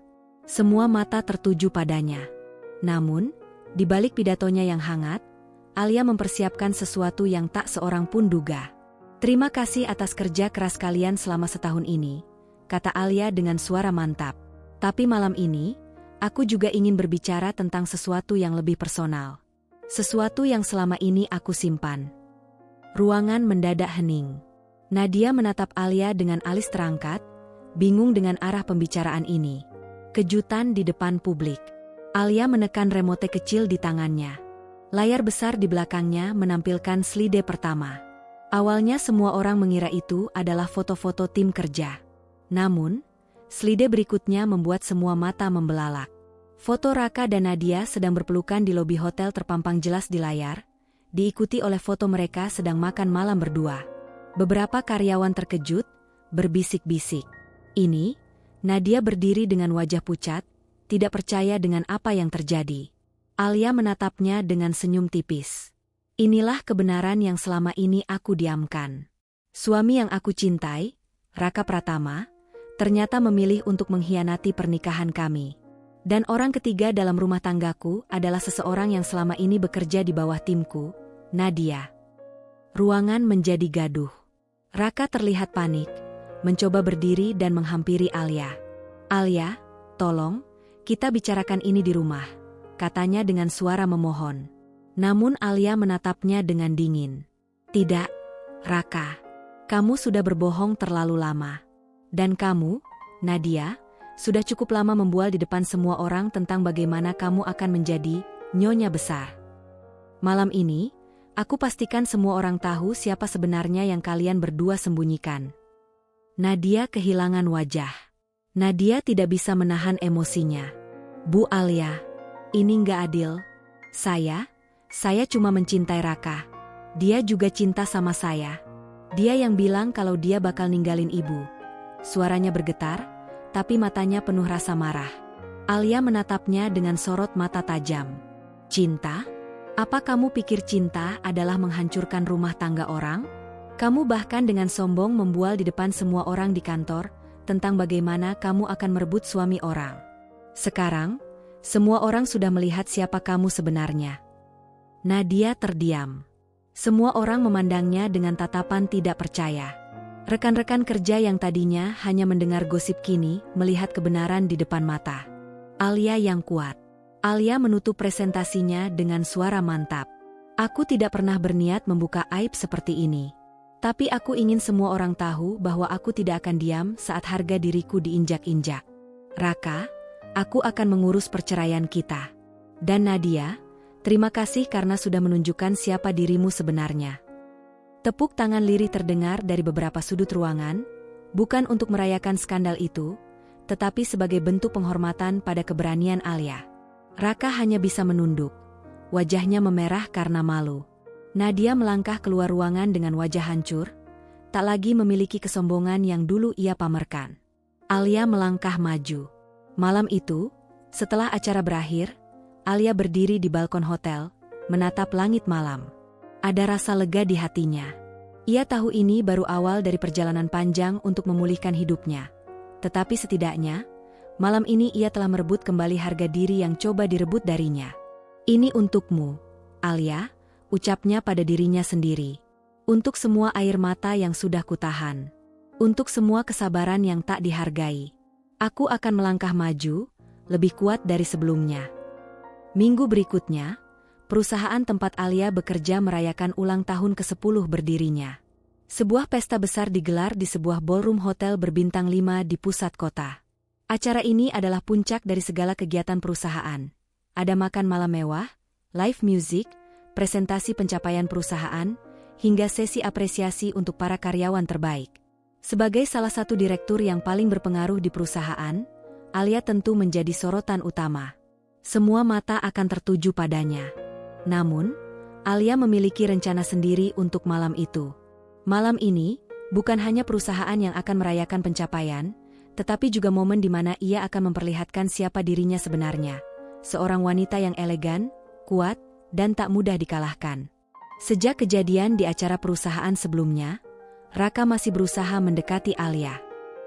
Semua mata tertuju padanya. Namun, di balik pidatonya yang hangat, Alia mempersiapkan sesuatu yang tak seorang pun duga. "Terima kasih atas kerja keras kalian selama setahun ini," kata Alia dengan suara mantap. "Tapi malam ini, aku juga ingin berbicara tentang sesuatu yang lebih personal. Sesuatu yang selama ini aku simpan." Ruangan mendadak hening. Nadia menatap Alia dengan alis terangkat, bingung dengan arah pembicaraan ini. Kejutan di depan publik. Alia menekan remote kecil di tangannya. Layar besar di belakangnya menampilkan slide pertama. Awalnya semua orang mengira itu adalah foto-foto tim kerja. Namun, slide berikutnya membuat semua mata membelalak. Foto Raka dan Nadia sedang berpelukan di lobi hotel terpampang jelas di layar, diikuti oleh foto mereka sedang makan malam berdua. Beberapa karyawan terkejut, berbisik-bisik. Ini, Nadia berdiri dengan wajah pucat, tidak percaya dengan apa yang terjadi. Alia menatapnya dengan senyum tipis. "Inilah kebenaran yang selama ini aku diamkan. Suami yang aku cintai, Raka Pratama, ternyata memilih untuk mengkhianati pernikahan kami. Dan orang ketiga dalam rumah tanggaku adalah seseorang yang selama ini bekerja di bawah timku, Nadia." Ruangan menjadi gaduh. Raka terlihat panik, mencoba berdiri dan menghampiri Alia. "Alia, tolong, kita bicarakan ini di rumah," katanya dengan suara memohon. Namun Alia menatapnya dengan dingin. "Tidak, Raka. Kamu sudah berbohong terlalu lama. Dan kamu, Nadia, sudah cukup lama membual di depan semua orang tentang bagaimana kamu akan menjadi nyonya besar. Malam ini, aku pastikan semua orang tahu siapa sebenarnya yang kalian berdua sembunyikan." Nadia kehilangan wajah. Nadia tidak bisa menahan emosinya. "Bu Alia, ini nggak adil. Saya cuma mencintai Raka. Dia juga cinta sama saya. Dia yang bilang kalau dia bakal ninggalin ibu." Suaranya bergetar, tapi matanya penuh rasa marah. Alia menatapnya dengan sorot mata tajam. "Cinta? Apa kamu pikir cinta adalah menghancurkan rumah tangga orang? Kamu bahkan dengan sombong membual di depan semua orang di kantor tentang bagaimana kamu akan merebut suami orang. Sekarang, semua orang sudah melihat siapa kamu sebenarnya." Nadia terdiam. Semua orang memandangnya dengan tatapan tidak percaya. Rekan-rekan kerja yang tadinya hanya mendengar gosip kini melihat kebenaran di depan mata. Alia yang kuat. Alia menutup presentasinya dengan suara mantap. "Aku tidak pernah berniat membuka aib seperti ini. Tapi aku ingin semua orang tahu bahwa aku tidak akan diam saat harga diriku diinjak-injak. Raka, aku akan mengurus perceraian kita. Dan Nadia, terima kasih karena sudah menunjukkan siapa dirimu sebenarnya." Tepuk tangan lirih terdengar dari beberapa sudut ruangan, bukan untuk merayakan skandal itu, tetapi sebagai bentuk penghormatan pada keberanian Alia. Raka hanya bisa menunduk. Wajahnya memerah karena malu. Nadia melangkah keluar ruangan dengan wajah hancur, tak lagi memiliki kesombongan yang dulu ia pamerkan. Alia melangkah maju. Malam itu, setelah acara berakhir, Alia berdiri di balkon hotel, menatap langit malam. Ada rasa lega di hatinya. Ia tahu ini baru awal dari perjalanan panjang untuk memulihkan hidupnya. Tetapi setidaknya, malam ini ia telah merebut kembali harga diri yang coba direbut darinya. Ini untukmu, Alia, ucapnya pada dirinya sendiri. Untuk semua air mata yang sudah kutahan. Untuk semua kesabaran yang tak dihargai. Aku akan melangkah maju, lebih kuat dari sebelumnya. Minggu berikutnya, perusahaan tempat Alia bekerja merayakan ulang tahun ke-10 berdirinya. Sebuah pesta besar digelar di sebuah ballroom hotel berbintang 5 di pusat kota. Acara ini adalah puncak dari segala kegiatan perusahaan. Ada makan malam mewah, live music, presentasi pencapaian perusahaan, hingga sesi apresiasi untuk para karyawan terbaik. Sebagai salah satu direktur yang paling berpengaruh di perusahaan, Alia tentu menjadi sorotan utama. Semua mata akan tertuju padanya. Namun, Alia memiliki rencana sendiri untuk malam itu. Malam ini, bukan hanya perusahaan yang akan merayakan pencapaian, tetapi juga momen di mana ia akan memperlihatkan siapa dirinya sebenarnya. Seorang wanita yang elegan, kuat, dan tak mudah dikalahkan. Sejak kejadian di acara perusahaan sebelumnya, Raka masih berusaha mendekati Alia.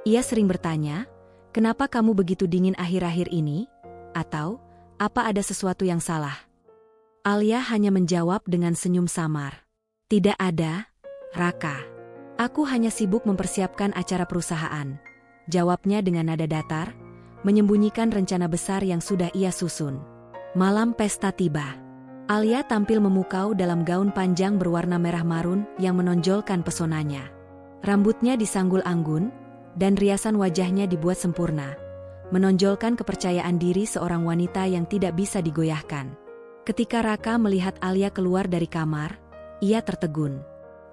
Ia sering bertanya, "Kenapa kamu begitu dingin akhir-akhir ini?" Atau, "Apa ada sesuatu yang salah?" Alia hanya menjawab dengan senyum samar. "Tidak ada, Raka. Aku hanya sibuk mempersiapkan acara perusahaan," jawabnya dengan nada datar, menyembunyikan rencana besar yang sudah ia susun. Malam pesta tiba. Alia tampil memukau dalam gaun panjang berwarna merah marun yang menonjolkan pesonanya. Rambutnya disanggul anggun, dan riasan wajahnya dibuat sempurna, menonjolkan kepercayaan diri seorang wanita yang tidak bisa digoyahkan. Ketika Raka melihat Alia keluar dari kamar, ia tertegun.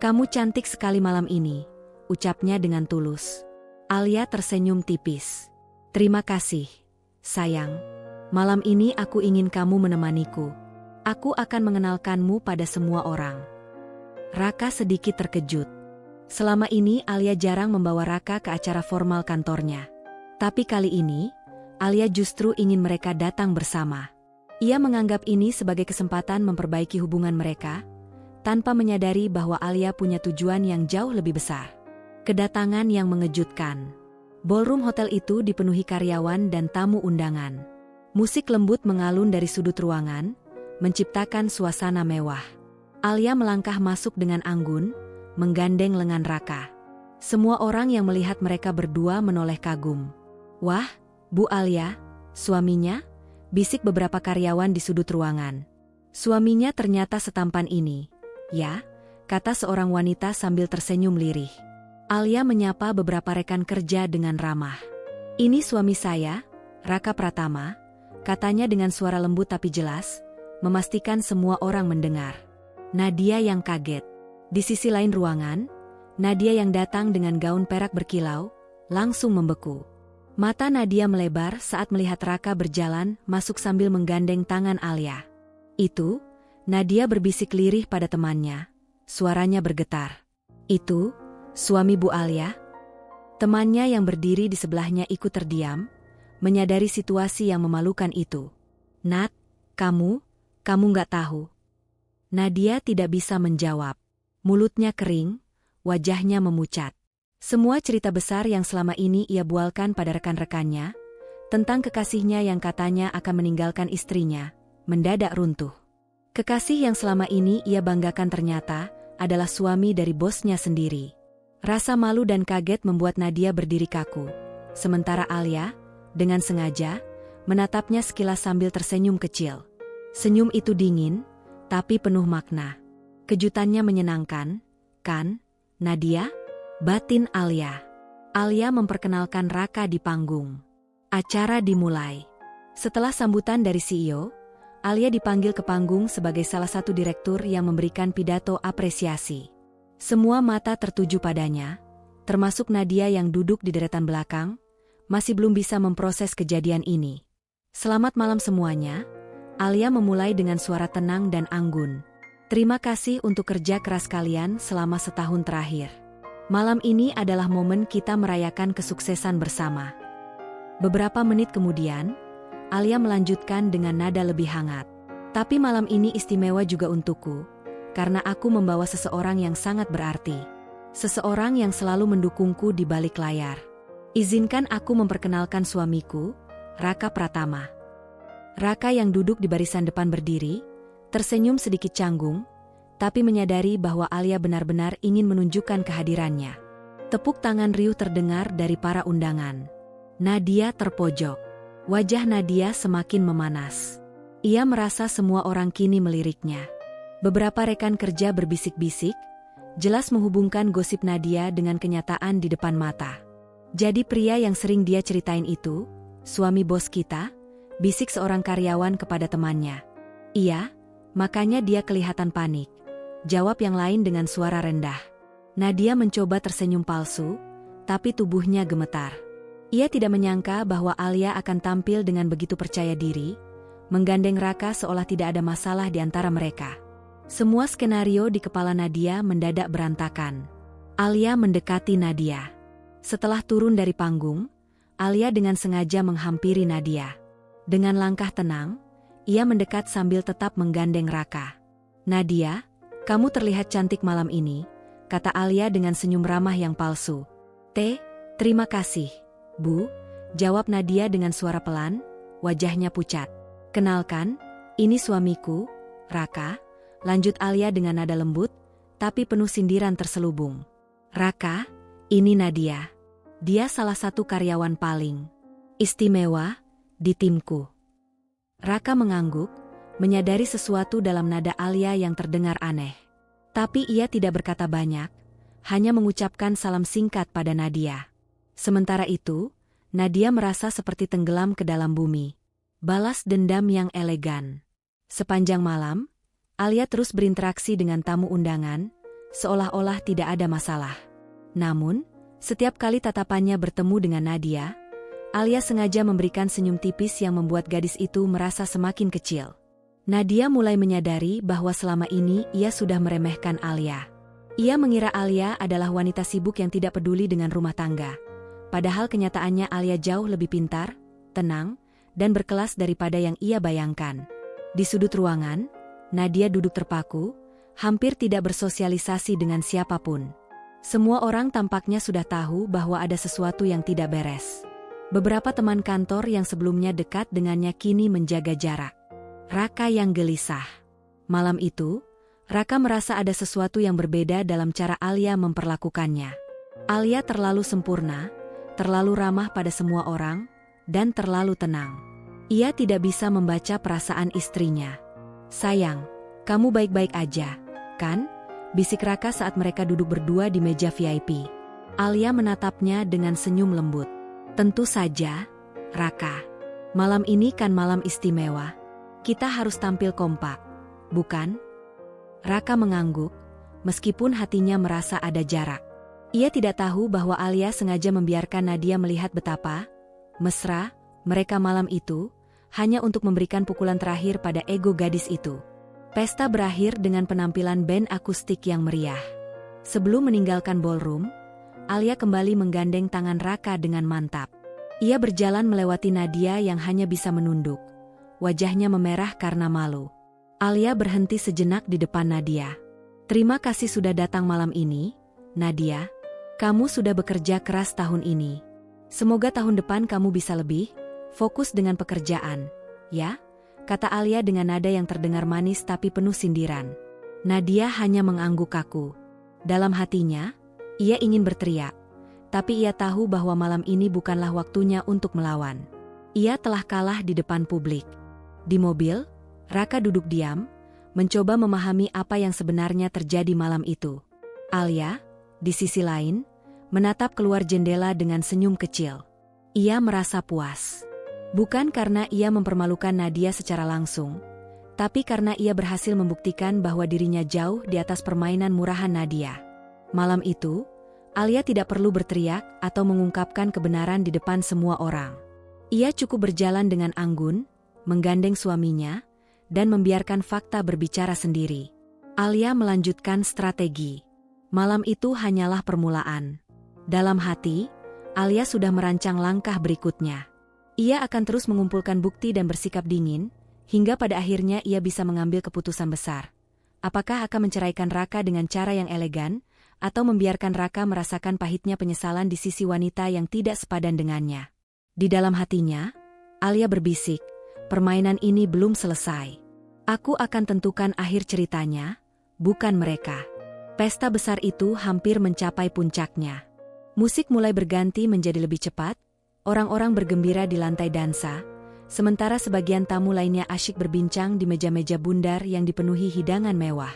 "Kamu cantik sekali malam ini," ucapnya dengan tulus. Alia tersenyum tipis. "Terima kasih, sayang. Malam ini aku ingin kamu menemaniku. Aku akan mengenalkanmu pada semua orang." Raka sedikit terkejut. Selama ini Alia jarang membawa Raka ke acara formal kantornya. Tapi kali ini, Alia justru ingin mereka datang bersama. Ia menganggap ini sebagai kesempatan memperbaiki hubungan mereka, tanpa menyadari bahwa Alia punya tujuan yang jauh lebih besar. Kedatangan yang mengejutkan. Ballroom hotel itu dipenuhi karyawan dan tamu undangan. Musik lembut mengalun dari sudut ruangan, menciptakan suasana mewah. Alia melangkah masuk dengan anggun, menggandeng lengan Raka. Semua orang yang melihat mereka berdua menoleh kagum. "Wah, Bu Alia, suaminya?" bisik beberapa karyawan di sudut ruangan. "Suaminya ternyata setampan ini." "Ya," kata seorang wanita sambil tersenyum lirih. Alia menyapa beberapa rekan kerja dengan ramah. "Ini suami saya, Raka Pratama," katanya dengan suara lembut tapi jelas, memastikan semua orang mendengar. Nadia yang kaget. Di sisi lain ruangan, Nadia yang datang dengan gaun perak berkilau, langsung membeku. Mata Nadia melebar saat melihat Raka berjalan masuk sambil menggandeng tangan Alia. "Itu," Nadia berbisik lirih pada temannya. Suaranya bergetar. "Itu, suami Bu Alia?" Temannya yang berdiri di sebelahnya ikut terdiam, menyadari situasi yang memalukan itu. "Nat, kamu nggak tahu." Nadia tidak bisa menjawab. Mulutnya kering, wajahnya memucat. Semua cerita besar yang selama ini ia bualkan pada rekan-rekannya, tentang kekasihnya yang katanya akan meninggalkan istrinya, mendadak runtuh. Kekasih yang selama ini ia banggakan ternyata adalah suami dari bosnya sendiri. Rasa malu dan kaget membuat Nadia berdiri kaku. Sementara Alia, dengan sengaja, menatapnya sekilas sambil tersenyum kecil. Senyum itu dingin, tapi penuh makna. Kejutannya menyenangkan, kan, Nadia? Batin Alia. Alia memperkenalkan Raka di panggung. Acara dimulai. Setelah sambutan dari CEO, Alia dipanggil ke panggung sebagai salah satu direktur yang memberikan pidato apresiasi. Semua mata tertuju padanya, termasuk Nadia yang duduk di deretan belakang, masih belum bisa memproses kejadian ini. "Selamat malam semuanya," Alia memulai dengan suara tenang dan anggun. "Terima kasih untuk kerja keras kalian selama setahun terakhir. Malam ini adalah momen kita merayakan kesuksesan bersama. Beberapa menit kemudian, Alia melanjutkan dengan nada lebih hangat. Tapi malam ini istimewa juga untukku, karena aku membawa seseorang yang sangat berarti. Seseorang yang selalu mendukungku di balik layar. Izinkan aku memperkenalkan suamiku, Raka Pratama. Raka yang duduk di barisan depan berdiri, tersenyum sedikit canggung, tapi menyadari bahwa Alia benar-benar ingin menunjukkan kehadirannya. Tepuk tangan riuh terdengar dari para undangan. Nadia terpojok. Wajah Nadia semakin memanas. Ia merasa semua orang kini meliriknya. Beberapa rekan kerja berbisik-bisik, jelas menghubungkan gosip Nadia dengan kenyataan di depan mata. Jadi pria yang sering dia ceritain itu, suami bos kita, bisik seorang karyawan kepada temannya. Iya, makanya dia kelihatan panik. Jawab yang lain dengan suara rendah. Nadia mencoba tersenyum palsu, tapi tubuhnya gemetar. Ia tidak menyangka bahwa Alia akan tampil dengan begitu percaya diri, menggandeng Raka seolah tidak ada masalah di antara mereka. Semua skenario di kepala Nadia mendadak berantakan. Alia mendekati Nadia. Setelah turun dari panggung, Alia dengan sengaja menghampiri Nadia. Dengan langkah tenang, ia mendekat sambil tetap menggandeng Raka. Nadia, kamu terlihat cantik malam ini, kata Alia dengan senyum ramah yang palsu. Terima kasih, Bu, jawab Nadia dengan suara pelan, wajahnya pucat. Kenalkan, ini suamiku, Raka, lanjut Alia dengan nada lembut, tapi penuh sindiran terselubung. Raka, ini Nadia. Dia salah satu karyawan paling istimewa di timku. Raka mengangguk, menyadari sesuatu dalam nada Alia yang terdengar aneh. Tapi ia tidak berkata banyak, hanya mengucapkan salam singkat pada Nadia. Sementara itu, Nadia merasa seperti tenggelam ke dalam bumi. Balas dendam yang elegan. Sepanjang malam, Alia terus berinteraksi dengan tamu undangan, seolah-olah tidak ada masalah. Namun, setiap kali tatapannya bertemu dengan Nadia, Alia sengaja memberikan senyum tipis yang membuat gadis itu merasa semakin kecil. Nadia mulai menyadari bahwa selama ini ia sudah meremehkan Alia. Ia mengira Alia adalah wanita sibuk yang tidak peduli dengan rumah tangga. Padahal kenyataannya Alia jauh lebih pintar, tenang, dan berkelas daripada yang ia bayangkan. Di sudut ruangan, Nadia duduk terpaku, hampir tidak bersosialisasi dengan siapapun. Semua orang tampaknya sudah tahu bahwa ada sesuatu yang tidak beres. Beberapa teman kantor yang sebelumnya dekat dengannya kini menjaga jarak. Raka yang gelisah. Malam itu, Raka merasa ada sesuatu yang berbeda dalam cara Alia memperlakukannya. Alia terlalu sempurna, terlalu ramah pada semua orang, dan terlalu tenang. Ia tidak bisa membaca perasaan istrinya. Sayang, kamu baik-baik aja, kan? Bisik Raka saat mereka duduk berdua di meja VIP. Alia menatapnya dengan senyum lembut. Tentu saja, Raka. Malam ini kan malam istimewa. Kita harus tampil kompak, bukan? Raka mengangguk, meskipun hatinya merasa ada jarak. Ia tidak tahu bahwa Alia sengaja membiarkan Nadia melihat betapa mesra mereka malam itu, hanya untuk memberikan pukulan terakhir pada ego gadis itu. Pesta berakhir dengan penampilan band akustik yang meriah. Sebelum meninggalkan ballroom, Alia kembali menggandeng tangan Raka dengan mantap. Ia berjalan melewati Nadia yang hanya bisa menunduk. Wajahnya memerah karena malu. Alia berhenti sejenak di depan Nadia. Terima kasih sudah datang malam ini, Nadia. Kamu sudah bekerja keras tahun ini. Semoga tahun depan kamu bisa lebih fokus dengan pekerjaan, ya? Kata Alia dengan nada yang terdengar manis tapi penuh sindiran. Nadia hanya mengangguk kaku. Dalam hatinya, ia ingin berteriak. Tapi ia tahu bahwa malam ini bukanlah waktunya untuk melawan. Ia telah kalah di depan publik. Di mobil, Raka duduk diam, mencoba memahami apa yang sebenarnya terjadi malam itu. Alia, di sisi lain, menatap keluar jendela dengan senyum kecil. Ia merasa puas. Bukan karena ia mempermalukan Nadia secara langsung, tapi karena ia berhasil membuktikan bahwa dirinya jauh di atas permainan murahan Nadia. Malam itu, Alia tidak perlu berteriak atau mengungkapkan kebenaran di depan semua orang. Ia cukup berjalan dengan anggun, menggandeng suaminya, dan membiarkan fakta berbicara sendiri. Alia melanjutkan strategi. Malam itu hanyalah permulaan. Dalam hati, Alia sudah merancang langkah berikutnya. Ia akan terus mengumpulkan bukti dan bersikap dingin, hingga pada akhirnya ia bisa mengambil keputusan besar. Apakah akan menceraikan Raka dengan cara yang elegan, atau membiarkan Raka merasakan pahitnya penyesalan di sisi wanita yang tidak sepadan dengannya? Di dalam hatinya, Alia berbisik, permainan ini belum selesai. Aku akan tentukan akhir ceritanya, bukan mereka. Pesta besar itu hampir mencapai puncaknya. Musik mulai berganti menjadi lebih cepat, orang-orang bergembira di lantai dansa, sementara sebagian tamu lainnya asyik berbincang di meja-meja bundar yang dipenuhi hidangan mewah.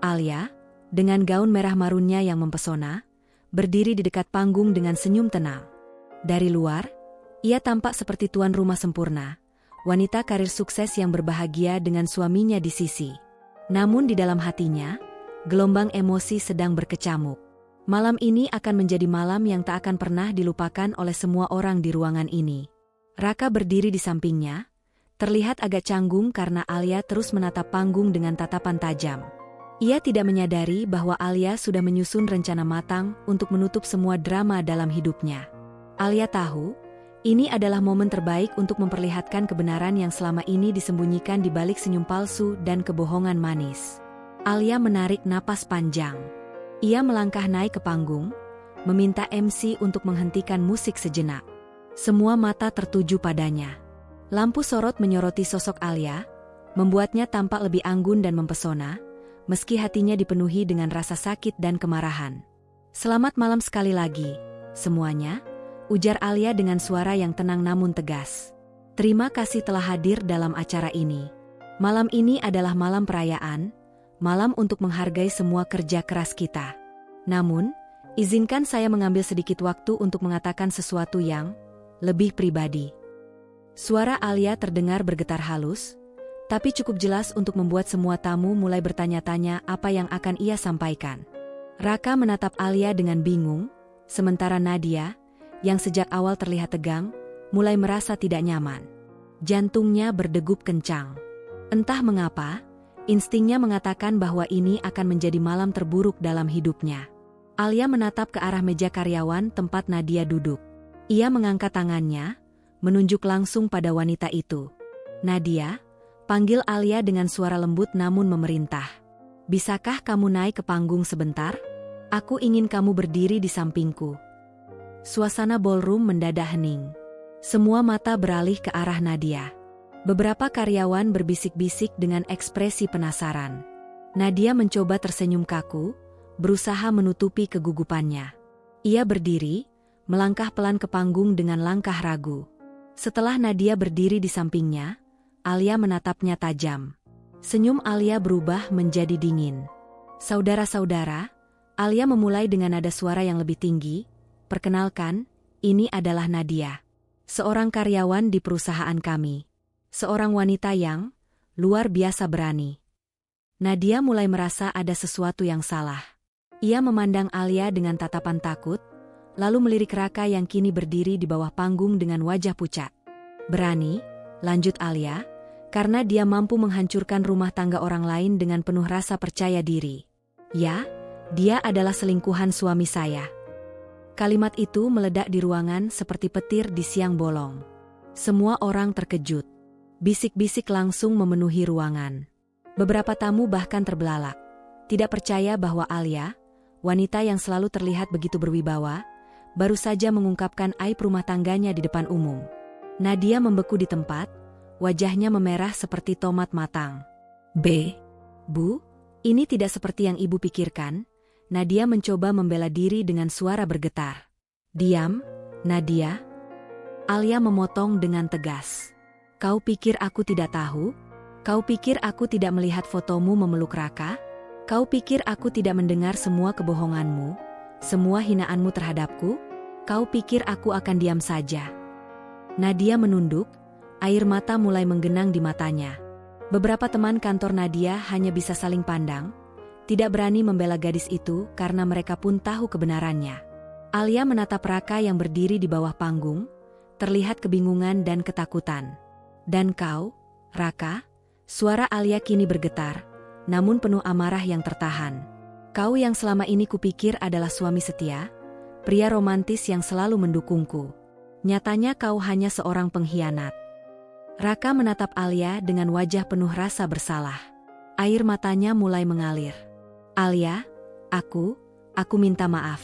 Alia, dengan gaun merah marunnya yang mempesona, berdiri di dekat panggung dengan senyum tenang. Dari luar, ia tampak seperti tuan rumah sempurna, wanita karir sukses yang berbahagia dengan suaminya di sisi. Namun di dalam hatinya, gelombang emosi sedang berkecamuk. Malam ini akan menjadi malam yang tak akan pernah dilupakan oleh semua orang di ruangan ini. Raka berdiri di sampingnya, terlihat agak canggung karena Alia terus menatap panggung dengan tatapan tajam. Ia tidak menyadari bahwa Alia sudah menyusun rencana matang untuk menutup semua drama dalam hidupnya. Alia tahu, ini adalah momen terbaik untuk memperlihatkan kebenaran yang selama ini disembunyikan di balik senyum palsu dan kebohongan manis. Alia menarik napas panjang. Ia melangkah naik ke panggung, meminta MC untuk menghentikan musik sejenak. Semua mata tertuju padanya. Lampu sorot menyoroti sosok Alia, membuatnya tampak lebih anggun dan mempesona, meski hatinya dipenuhi dengan rasa sakit dan kemarahan. "Selamat malam sekali lagi, semuanya," ujar Alia dengan suara yang tenang namun tegas. "Terima kasih telah hadir dalam acara ini. Malam ini adalah malam perayaan, malam untuk menghargai semua kerja keras kita. Namun, izinkan saya mengambil sedikit waktu untuk mengatakan sesuatu yang lebih pribadi." Suara Alia terdengar bergetar halus, tapi cukup jelas untuk membuat semua tamu mulai bertanya-tanya apa yang akan ia sampaikan. Raka menatap Alia dengan bingung, sementara Nadia, yang sejak awal terlihat tegang, mulai merasa tidak nyaman. Jantungnya berdegup kencang. Entah mengapa, instingnya mengatakan bahwa ini akan menjadi malam terburuk dalam hidupnya. Alia menatap ke arah meja karyawan tempat Nadia duduk. Ia mengangkat tangannya, menunjuk langsung pada wanita itu. "Nadia," panggil Alia dengan suara lembut namun memerintah. "Bisakah kamu naik ke panggung sebentar? Aku ingin kamu berdiri di sampingku." Suasana ballroom mendadak hening. Semua mata beralih ke arah Nadia. Beberapa karyawan berbisik-bisik dengan ekspresi penasaran. Nadia mencoba tersenyum kaku, berusaha menutupi kegugupannya. Ia berdiri, melangkah pelan ke panggung dengan langkah ragu. Setelah Nadia berdiri di sampingnya, Alia menatapnya tajam. Senyum Alia berubah menjadi dingin. "Saudara-saudara," Alia memulai dengan nada suara yang lebih tinggi, "perkenalkan, ini adalah Nadia. Seorang karyawan di perusahaan kami. Seorang wanita yang luar biasa berani." Nadia mulai merasa ada sesuatu yang salah. Ia memandang Alia dengan tatapan takut, lalu melirik Raka yang kini berdiri di bawah panggung dengan wajah pucat. "Berani," lanjut Alia, "karena dia mampu menghancurkan rumah tangga orang lain dengan penuh rasa percaya diri. Ya, dia adalah selingkuhan suami saya." Kalimat itu meledak di ruangan seperti petir di siang bolong. Semua orang terkejut. Bisik-bisik langsung memenuhi ruangan. Beberapa tamu bahkan terbelalak, tidak percaya bahwa Alia, wanita yang selalu terlihat begitu berwibawa, baru saja mengungkapkan aib rumah tangganya di depan umum. Nadia membeku di tempat, wajahnya memerah seperti tomat matang. Bu, ini tidak seperti yang ibu pikirkan." Nadia mencoba membela diri dengan suara bergetar. "Diam, Nadia," Alia memotong dengan tegas. "Kau pikir aku tidak tahu? Kau pikir aku tidak melihat fotomu memeluk Raka? Kau pikir aku tidak mendengar semua kebohonganmu, semua hinaanmu terhadapku? Kau pikir aku akan diam saja?" Nadia menunduk, air mata mulai menggenang di matanya. Beberapa teman kantor Nadia hanya bisa saling pandang, tidak berani membela gadis itu karena mereka pun tahu kebenarannya. Alia menatap Raka yang berdiri di bawah panggung, terlihat kebingungan dan ketakutan. "Dan kau, Raka?" Suara Alia kini bergetar, namun penuh amarah yang tertahan. Kau yang selama ini kupikir adalah suami setia, pria romantis yang selalu mendukungku. Nyatanya kau hanya seorang pengkhianat. Raka menatap Alia dengan wajah penuh rasa bersalah. Air matanya mulai mengalir. Alia, aku minta maaf.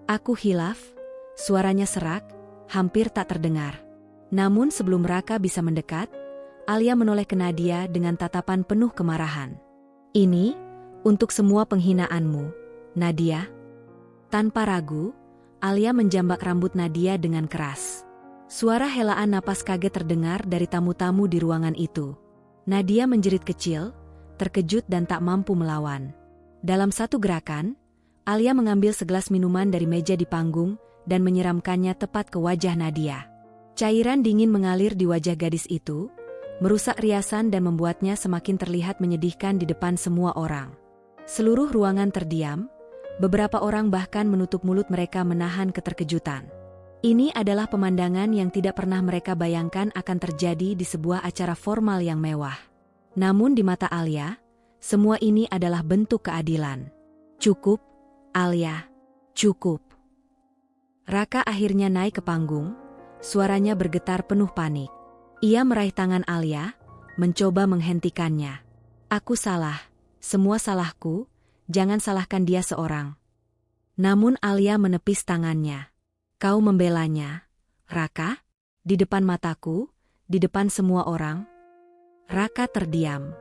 Aku hilaf, suaranya serak, hampir tak terdengar. Namun sebelum Raka bisa mendekat, Alia menoleh ke Nadia dengan tatapan penuh kemarahan. Ini, untuk semua penghinaanmu, Nadia. Tanpa ragu, Alia menjambak rambut Nadia dengan keras. Suara helaan napas kaget terdengar dari tamu-tamu di ruangan itu. Nadia menjerit kecil, terkejut dan tak mampu melawan. Dalam satu gerakan, Alia mengambil segelas minuman dari meja di panggung dan menyiramkannya tepat ke wajah Nadia. Cairan dingin mengalir di wajah gadis itu, merusak riasan dan membuatnya semakin terlihat menyedihkan di depan semua orang. Seluruh ruangan terdiam, beberapa orang bahkan menutup mulut mereka menahan keterkejutan. Ini adalah pemandangan yang tidak pernah mereka bayangkan akan terjadi di sebuah acara formal yang mewah. Namun di mata Alia, semua ini adalah bentuk keadilan. Cukup, Alia, cukup. Raka akhirnya naik ke panggung, suaranya bergetar penuh panik. Ia meraih tangan Alia, mencoba menghentikannya. Aku salah, semua salahku, jangan salahkan dia seorang. Namun Alia menepis tangannya. Kau membelanya, Raka? Di depan mataku, di depan semua orang? Raka terdiam.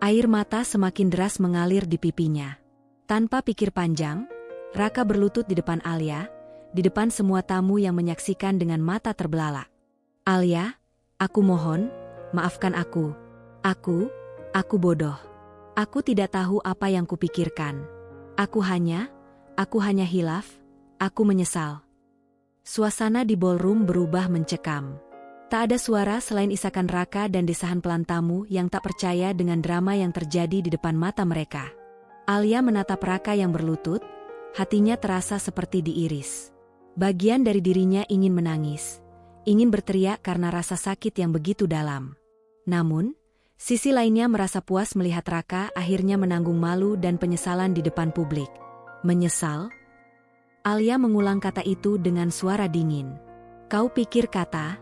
Air mata semakin deras mengalir di pipinya. Tanpa pikir panjang, Raka berlutut di depan Alia, di depan semua tamu yang menyaksikan dengan mata terbelalak. Alia, aku mohon, maafkan aku. Aku bodoh. Aku tidak tahu apa yang kupikirkan. Aku hanya hilaf, aku menyesal. Suasana di ballroom berubah mencekam. Tak ada suara selain isakan Raka dan desahan pelan tamu yang tak percaya dengan drama yang terjadi di depan mata mereka. Alia menatap Raka yang berlutut, hatinya terasa seperti diiris. Bagian dari dirinya ingin menangis, ingin berteriak karena rasa sakit yang begitu dalam. Namun, sisi lainnya merasa puas melihat Raka akhirnya menanggung malu dan penyesalan di depan publik. Menyesal? Alia mengulang kata itu dengan suara dingin. Kau pikir kata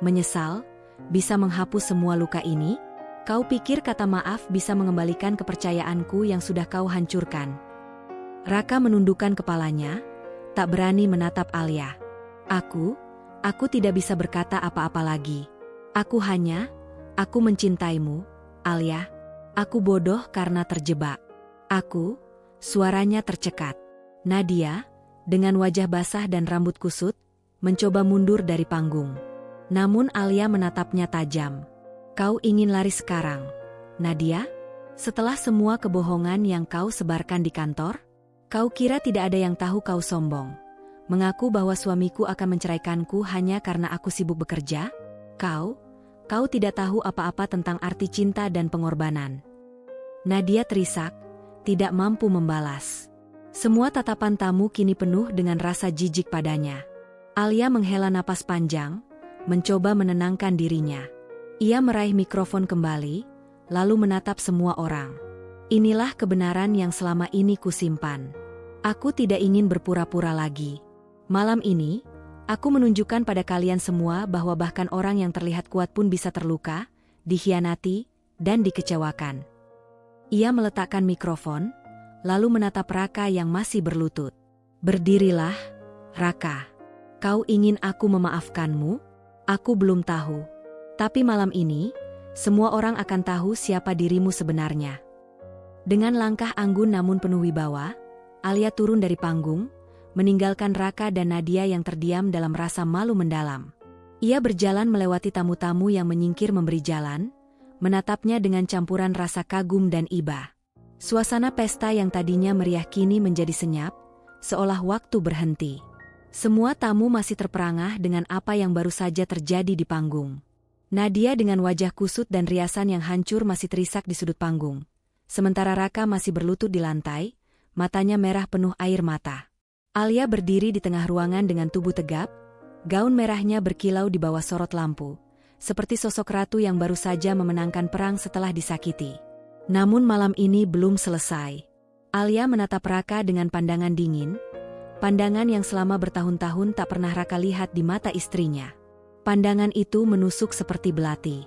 menyesal bisa menghapus semua luka ini? Kau pikir kata maaf bisa mengembalikan kepercayaanku yang sudah kau hancurkan? Raka menundukkan kepalanya, tak berani menatap Alia. Aku tidak bisa berkata apa-apa lagi. Aku mencintaimu, Alia. Aku bodoh karena terjebak. Suaranya tercekat. Nadia, dengan wajah basah dan rambut kusut, mencoba mundur dari panggung. Namun Alia menatapnya tajam. Kau ingin lari sekarang, Nadia? Setelah semua kebohongan yang kau sebarkan di kantor? Kau kira tidak ada yang tahu kau sombong? Mengaku bahwa suamiku akan menceraikanku hanya karena aku sibuk bekerja? Kau tidak tahu apa-apa tentang arti cinta dan pengorbanan. Nadia terisak, tidak mampu membalas. Semua tatapan tamu kini penuh dengan rasa jijik padanya. Alia menghela napas panjang, mencoba menenangkan dirinya. Ia meraih mikrofon kembali, lalu menatap semua orang. Inilah kebenaran yang selama ini kusimpan. Aku tidak ingin berpura-pura lagi. Malam ini, aku menunjukkan pada kalian semua bahwa bahkan orang yang terlihat kuat pun bisa terluka, dikhianati, dan dikecewakan. Ia meletakkan mikrofon, lalu menatap Raka yang masih berlutut. Berdirilah, Raka. Kau ingin aku memaafkanmu? Aku belum tahu. Tapi malam ini, semua orang akan tahu siapa dirimu sebenarnya. Dengan langkah anggun namun penuh wibawa, Alia turun dari panggung, meninggalkan Raka dan Nadia yang terdiam dalam rasa malu mendalam. Ia berjalan melewati tamu-tamu yang menyingkir memberi jalan, menatapnya dengan campuran rasa kagum dan iba. Suasana pesta yang tadinya meriah kini menjadi senyap, seolah waktu berhenti. Semua tamu masih terperangah dengan apa yang baru saja terjadi di panggung. Nadia dengan wajah kusut dan riasan yang hancur masih terisak di sudut panggung. Sementara Raka masih berlutut di lantai, matanya merah penuh air mata. Alia berdiri di tengah ruangan dengan tubuh tegap, gaun merahnya berkilau di bawah sorot lampu, seperti sosok ratu yang baru saja memenangkan perang setelah disakiti. Namun malam ini belum selesai. Alia menatap Raka dengan pandangan dingin, pandangan yang selama bertahun-tahun tak pernah Raka lihat di mata istrinya. Pandangan itu menusuk seperti belati.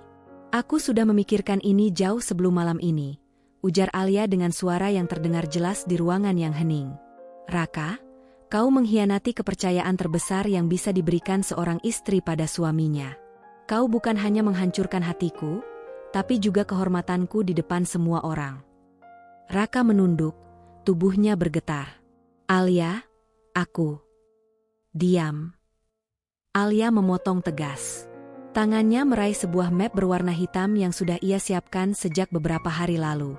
Aku sudah memikirkan ini jauh sebelum malam ini, ujar Alia dengan suara yang terdengar jelas di ruangan yang hening. Raka, kau mengkhianati kepercayaan terbesar yang bisa diberikan seorang istri pada suaminya. Kau bukan hanya menghancurkan hatiku, tapi juga kehormatanku di depan semua orang. Raka menunduk, tubuhnya bergetar. Alia, aku. Diam. Alia memotong tegas. Tangannya meraih sebuah map berwarna hitam yang sudah ia siapkan sejak beberapa hari lalu.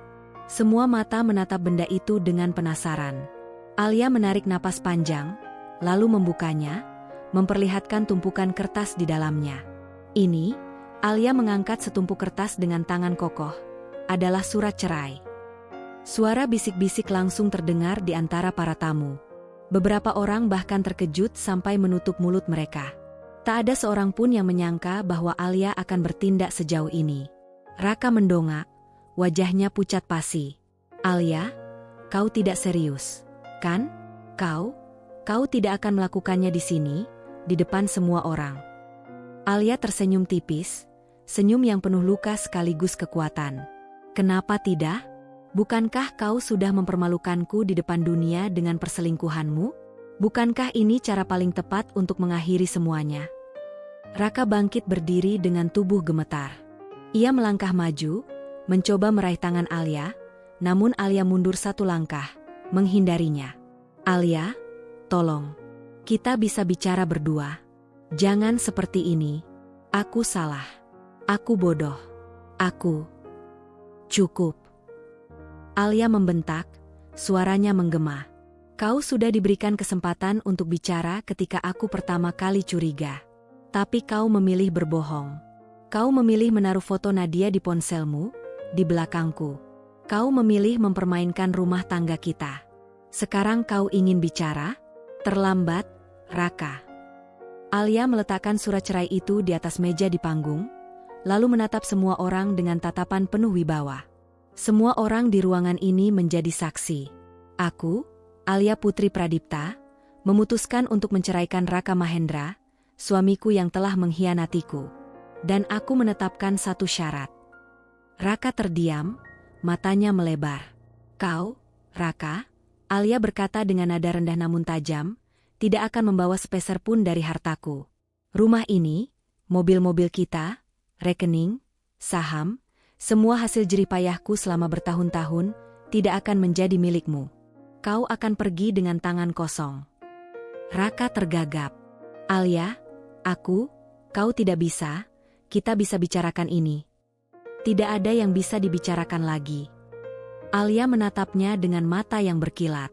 Semua mata menatap benda itu dengan penasaran. Alia menarik napas panjang, lalu membukanya, memperlihatkan tumpukan kertas di dalamnya. Ini, Alia mengangkat setumpuk kertas dengan tangan kokoh, adalah surat cerai. Suara bisik-bisik langsung terdengar di antara para tamu. Beberapa orang bahkan terkejut sampai menutup mulut mereka. Tak ada seorang pun yang menyangka bahwa Alia akan bertindak sejauh ini. Raka mendongak, wajahnya pucat pasi. Alia, kau tidak serius, kan? Kau tidak akan melakukannya di sini, di depan semua orang. Alia tersenyum tipis, senyum yang penuh luka sekaligus kekuatan. Kenapa tidak? Bukankah kau sudah mempermalukanku di depan dunia dengan perselingkuhanmu? Bukankah ini cara paling tepat untuk mengakhiri semuanya? Raka bangkit berdiri dengan tubuh gemetar. Ia melangkah maju, mencoba meraih tangan Alia, namun Alia mundur satu langkah, menghindarinya. Alia, tolong. Kita bisa bicara berdua. Jangan seperti ini. Aku salah. Aku bodoh. Aku. Cukup. Alia membentak, suaranya menggema. Kau sudah diberikan kesempatan untuk bicara ketika aku pertama kali curiga. Tapi kau memilih berbohong. Kau memilih menaruh foto Nadia di ponselmu, di belakangku. Kau memilih mempermainkan rumah tangga kita. Sekarang kau ingin bicara? Terlambat, Raka. Alia meletakkan surat cerai itu di atas meja di panggung, lalu menatap semua orang dengan tatapan penuh wibawa. Semua orang di ruangan ini menjadi saksi. Aku, Alia Putri Pradipta, memutuskan untuk menceraikan Raka Mahendra, suamiku yang telah mengkhianatiku. Dan aku menetapkan satu syarat. Raka terdiam, matanya melebar. Kau, Raka, Alia berkata dengan nada rendah namun tajam, tidak akan membawa sepeser pun dari hartaku. Rumah ini, mobil-mobil kita, rekening, saham, semua hasil jerih payahku selama bertahun-tahun, tidak akan menjadi milikmu. Kau akan pergi dengan tangan kosong. Raka tergagap. Alia, kau tidak bisa, kita bisa bicarakan ini. Tidak ada yang bisa dibicarakan lagi. Alia menatapnya dengan mata yang berkilat.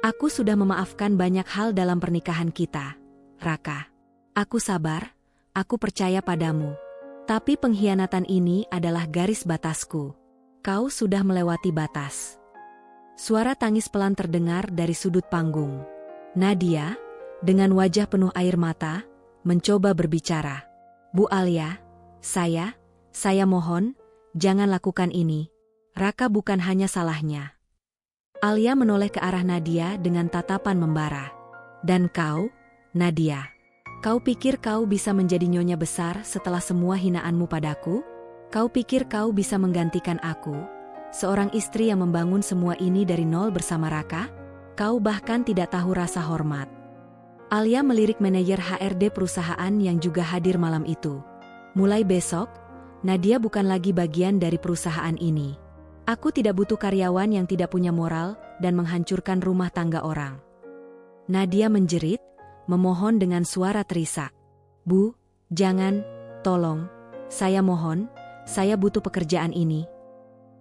Aku sudah memaafkan banyak hal dalam pernikahan kita, Raka. Aku sabar, aku percaya padamu. Tapi pengkhianatan ini adalah garis batasku. Kau sudah melewati batas. Suara tangis pelan terdengar dari sudut panggung. Nadia, dengan wajah penuh air mata, mencoba berbicara. Bu Alia, saya mohon, jangan lakukan ini. Raka bukan hanya salahnya. Alia menoleh ke arah Nadia dengan tatapan membara. Dan kau, Nadia, kau pikir kau bisa menjadi nyonya besar setelah semua hinaanmu padaku? Kau pikir kau bisa menggantikan aku? Seorang istri yang membangun semua ini dari nol bersama Raka? Kau bahkan tidak tahu rasa hormat. Alia melirik manajer HRD perusahaan yang juga hadir malam itu. Mulai besok, Nadia bukan lagi bagian dari perusahaan ini. Aku tidak butuh karyawan yang tidak punya moral dan menghancurkan rumah tangga orang. Nadia menjerit, memohon dengan suara terisak. Bu, jangan, tolong, saya mohon, saya butuh pekerjaan ini.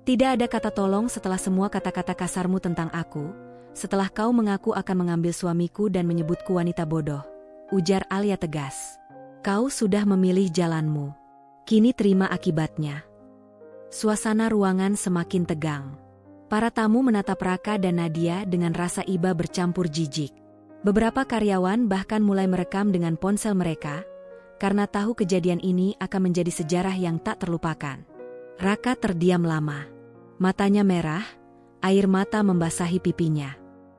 Tidak ada kata tolong setelah semua kata-kata kasarmu tentang aku, setelah kau mengaku akan mengambil suamiku dan menyebutku wanita bodoh, ujar Alia tegas. Kau sudah memilih jalanmu. Kini terima akibatnya. Suasana ruangan semakin tegang. Para tamu menatap Raka dan Nadia dengan rasa iba bercampur jijik. Beberapa karyawan bahkan mulai merekam dengan ponsel mereka, karena tahu kejadian ini akan menjadi sejarah yang tak terlupakan. Raka terdiam lama. Matanya merah, Air mata membasahi pipinya.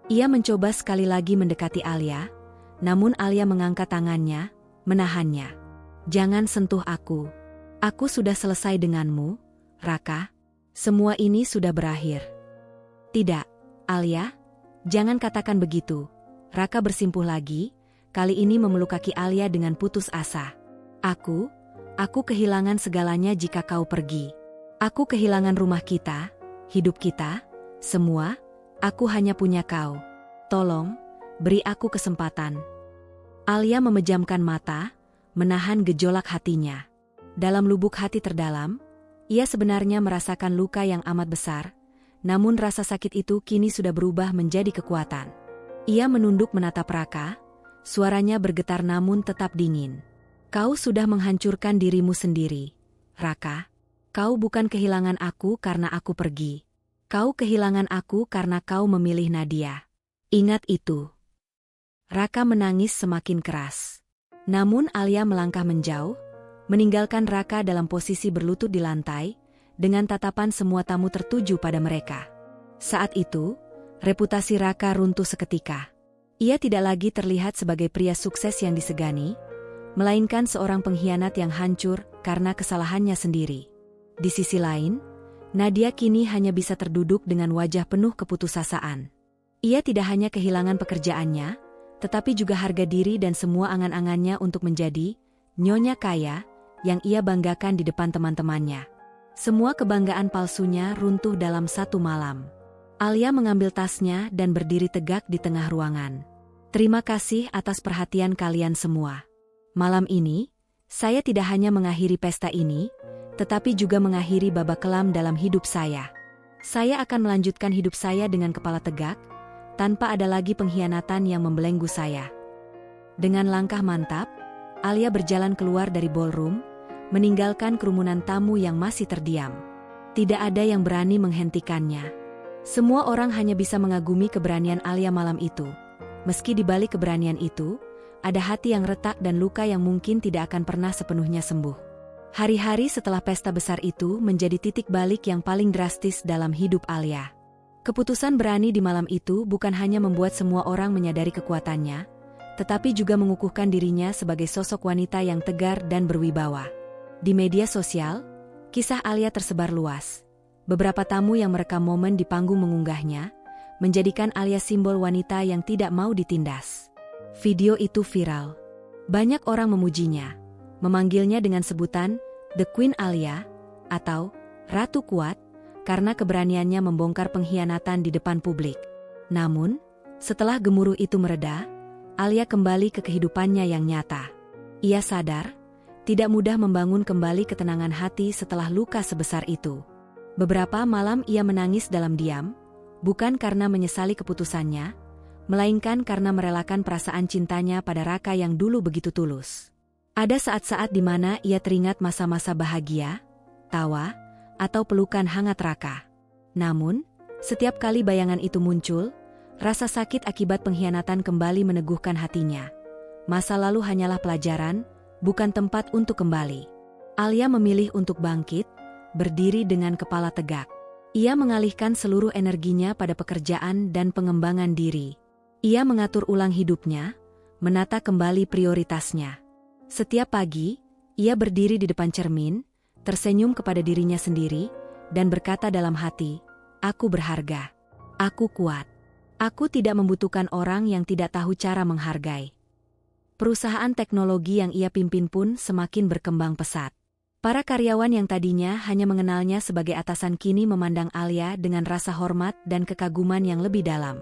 Ia mencoba sekali lagi mendekati Alia, namun Alia mengangkat tangannya, menahannya. Jangan sentuh aku. Aku sudah selesai denganmu, Raka. Semua ini sudah berakhir. Tidak, Alia. Jangan katakan begitu. Raka bersimpuh lagi, kali ini memeluk kaki Alia dengan putus asa. Aku kehilangan segalanya jika kau pergi. Aku kehilangan rumah kita, hidup kita, semua. Aku hanya punya kau. Tolong, beri aku kesempatan. Alia memejamkan mata, menahan gejolak hatinya. Dalam lubuk hati terdalam, ia sebenarnya merasakan luka yang amat besar, namun rasa sakit itu kini sudah berubah menjadi kekuatan. Ia menunduk menatap Raka, suaranya bergetar namun tetap dingin. Kau sudah menghancurkan dirimu sendiri, Raka. Kau bukan kehilangan aku karena aku pergi. Kau kehilangan aku karena kau memilih Nadia. Ingat itu. Raka menangis semakin keras. Namun Alia melangkah menjauh, meninggalkan Raka dalam posisi berlutut di lantai, dengan tatapan semua tamu tertuju pada mereka. Saat itu, reputasi Raka runtuh seketika. Ia tidak lagi terlihat sebagai pria sukses yang disegani, melainkan seorang pengkhianat yang hancur karena kesalahannya sendiri. Di sisi lain, Nadia kini hanya bisa terduduk dengan wajah penuh keputusasaan. Ia tidak hanya kehilangan pekerjaannya, tetapi juga harga diri dan semua angan-angannya untuk menjadi nyonya kaya yang ia banggakan di depan teman-temannya. Semua kebanggaan palsunya runtuh dalam satu malam. Alia mengambil tasnya dan berdiri tegak di tengah ruangan. Terima kasih atas perhatian kalian semua. Malam ini, saya tidak hanya mengakhiri pesta ini, tetapi juga mengakhiri babak kelam dalam hidup saya. Saya akan melanjutkan hidup saya dengan kepala tegak, tanpa ada lagi pengkhianatan yang membelenggu saya. Dengan langkah mantap, Alia berjalan keluar dari ballroom, meninggalkan kerumunan tamu yang masih terdiam. Tidak ada yang berani menghentikannya. Semua orang hanya bisa mengagumi keberanian Alia malam itu. Meski di balik keberanian itu, ada hati yang retak dan luka yang mungkin tidak akan pernah sepenuhnya sembuh. Hari-hari setelah pesta besar itu menjadi titik balik yang paling drastis dalam hidup Alia. Keputusan berani di malam itu bukan hanya membuat semua orang menyadari kekuatannya, tetapi juga mengukuhkan dirinya sebagai sosok wanita yang tegar dan berwibawa. Di media sosial, kisah Alia tersebar luas. Beberapa tamu yang merekam momen di panggung mengunggahnya, menjadikan Alia simbol wanita yang tidak mau ditindas. Video itu viral. Banyak orang memujinya, memanggilnya dengan sebutan The Queen Alia atau Ratu Kuat karena keberaniannya membongkar pengkhianatan di depan publik. Namun, setelah gemuruh itu mereda, Alia kembali ke kehidupannya yang nyata. Ia sadar, tidak mudah membangun kembali ketenangan hati setelah luka sebesar itu. Beberapa malam ia menangis dalam diam, bukan karena menyesali keputusannya, melainkan karena merelakan perasaan cintanya pada Raka yang dulu begitu tulus. Ada saat-saat di mana ia teringat masa-masa bahagia, tawa, atau pelukan hangat Raka. Namun, setiap kali bayangan itu muncul, rasa sakit akibat pengkhianatan kembali meneguhkan hatinya. Masa lalu hanyalah pelajaran, bukan tempat untuk kembali. Alia memilih untuk bangkit, berdiri dengan kepala tegak. Ia mengalihkan seluruh energinya pada pekerjaan dan pengembangan diri. Ia mengatur ulang hidupnya, menata kembali prioritasnya. Setiap pagi, ia berdiri di depan cermin, tersenyum kepada dirinya sendiri, dan berkata dalam hati, "Aku berharga. Aku kuat. Aku tidak membutuhkan orang yang tidak tahu cara menghargai." Perusahaan teknologi yang ia pimpin pun semakin berkembang pesat. Para karyawan yang tadinya hanya mengenalnya sebagai atasan kini memandang Alia dengan rasa hormat dan kekaguman yang lebih dalam.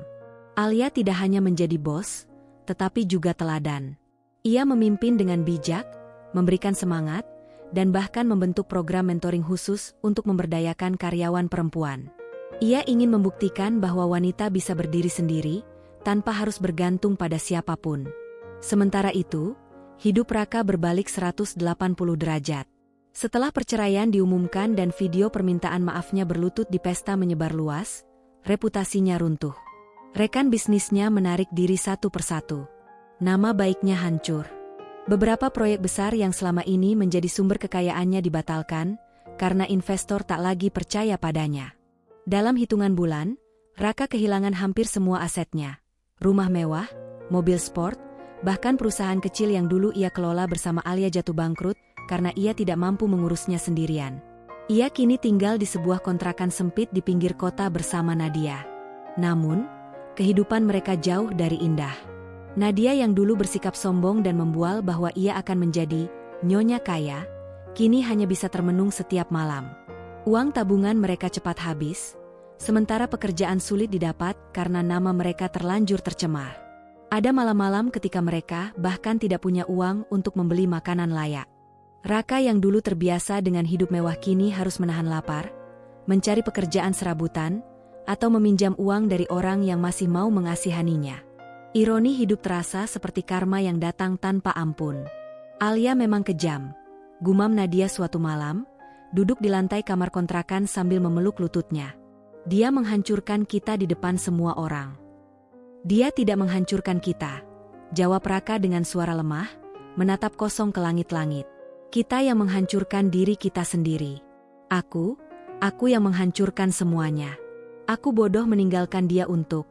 Alia tidak hanya menjadi bos, tetapi juga teladan. Ia memimpin dengan bijak, memberikan semangat, dan bahkan membentuk program mentoring khusus untuk memberdayakan karyawan perempuan. Ia ingin membuktikan bahwa wanita bisa berdiri sendiri, tanpa harus bergantung pada siapapun. Sementara itu, hidup Raka berbalik 180 derajat. Setelah perceraian diumumkan dan video permintaan maafnya berlutut di pesta menyebar luas, reputasinya runtuh. Rekan bisnisnya menarik diri satu persatu. Nama baiknya hancur. Beberapa proyek besar yang selama ini menjadi sumber kekayaannya dibatalkan, karena investor tak lagi percaya padanya. Dalam hitungan bulan, Raka kehilangan hampir semua asetnya. Rumah mewah, mobil sport, bahkan perusahaan kecil yang dulu ia kelola bersama Alia jatuh bangkrut karena ia tidak mampu mengurusnya sendirian. Ia kini tinggal di sebuah kontrakan sempit di pinggir kota bersama Nadia. Namun, kehidupan mereka jauh dari indah. Nadia yang dulu bersikap sombong dan membual bahwa ia akan menjadi nyonya kaya, kini hanya bisa termenung setiap malam. Uang tabungan mereka cepat habis, sementara pekerjaan sulit didapat karena nama mereka terlanjur tercemar. Ada malam-malam ketika mereka bahkan tidak punya uang untuk membeli makanan layak. Raka yang dulu terbiasa dengan hidup mewah kini harus menahan lapar, mencari pekerjaan serabutan, atau meminjam uang dari orang yang masih mau mengasihaninya. Ironi hidup terasa seperti karma yang datang tanpa ampun. Alia memang kejam, gumam Nadia suatu malam, duduk di lantai kamar kontrakan sambil memeluk lututnya. Dia menghancurkan kita di depan semua orang. Dia tidak menghancurkan kita, jawab Raka dengan suara lemah, menatap kosong ke langit-langit. Kita yang menghancurkan diri kita sendiri. Aku yang menghancurkan semuanya. Aku bodoh meninggalkan dia untuk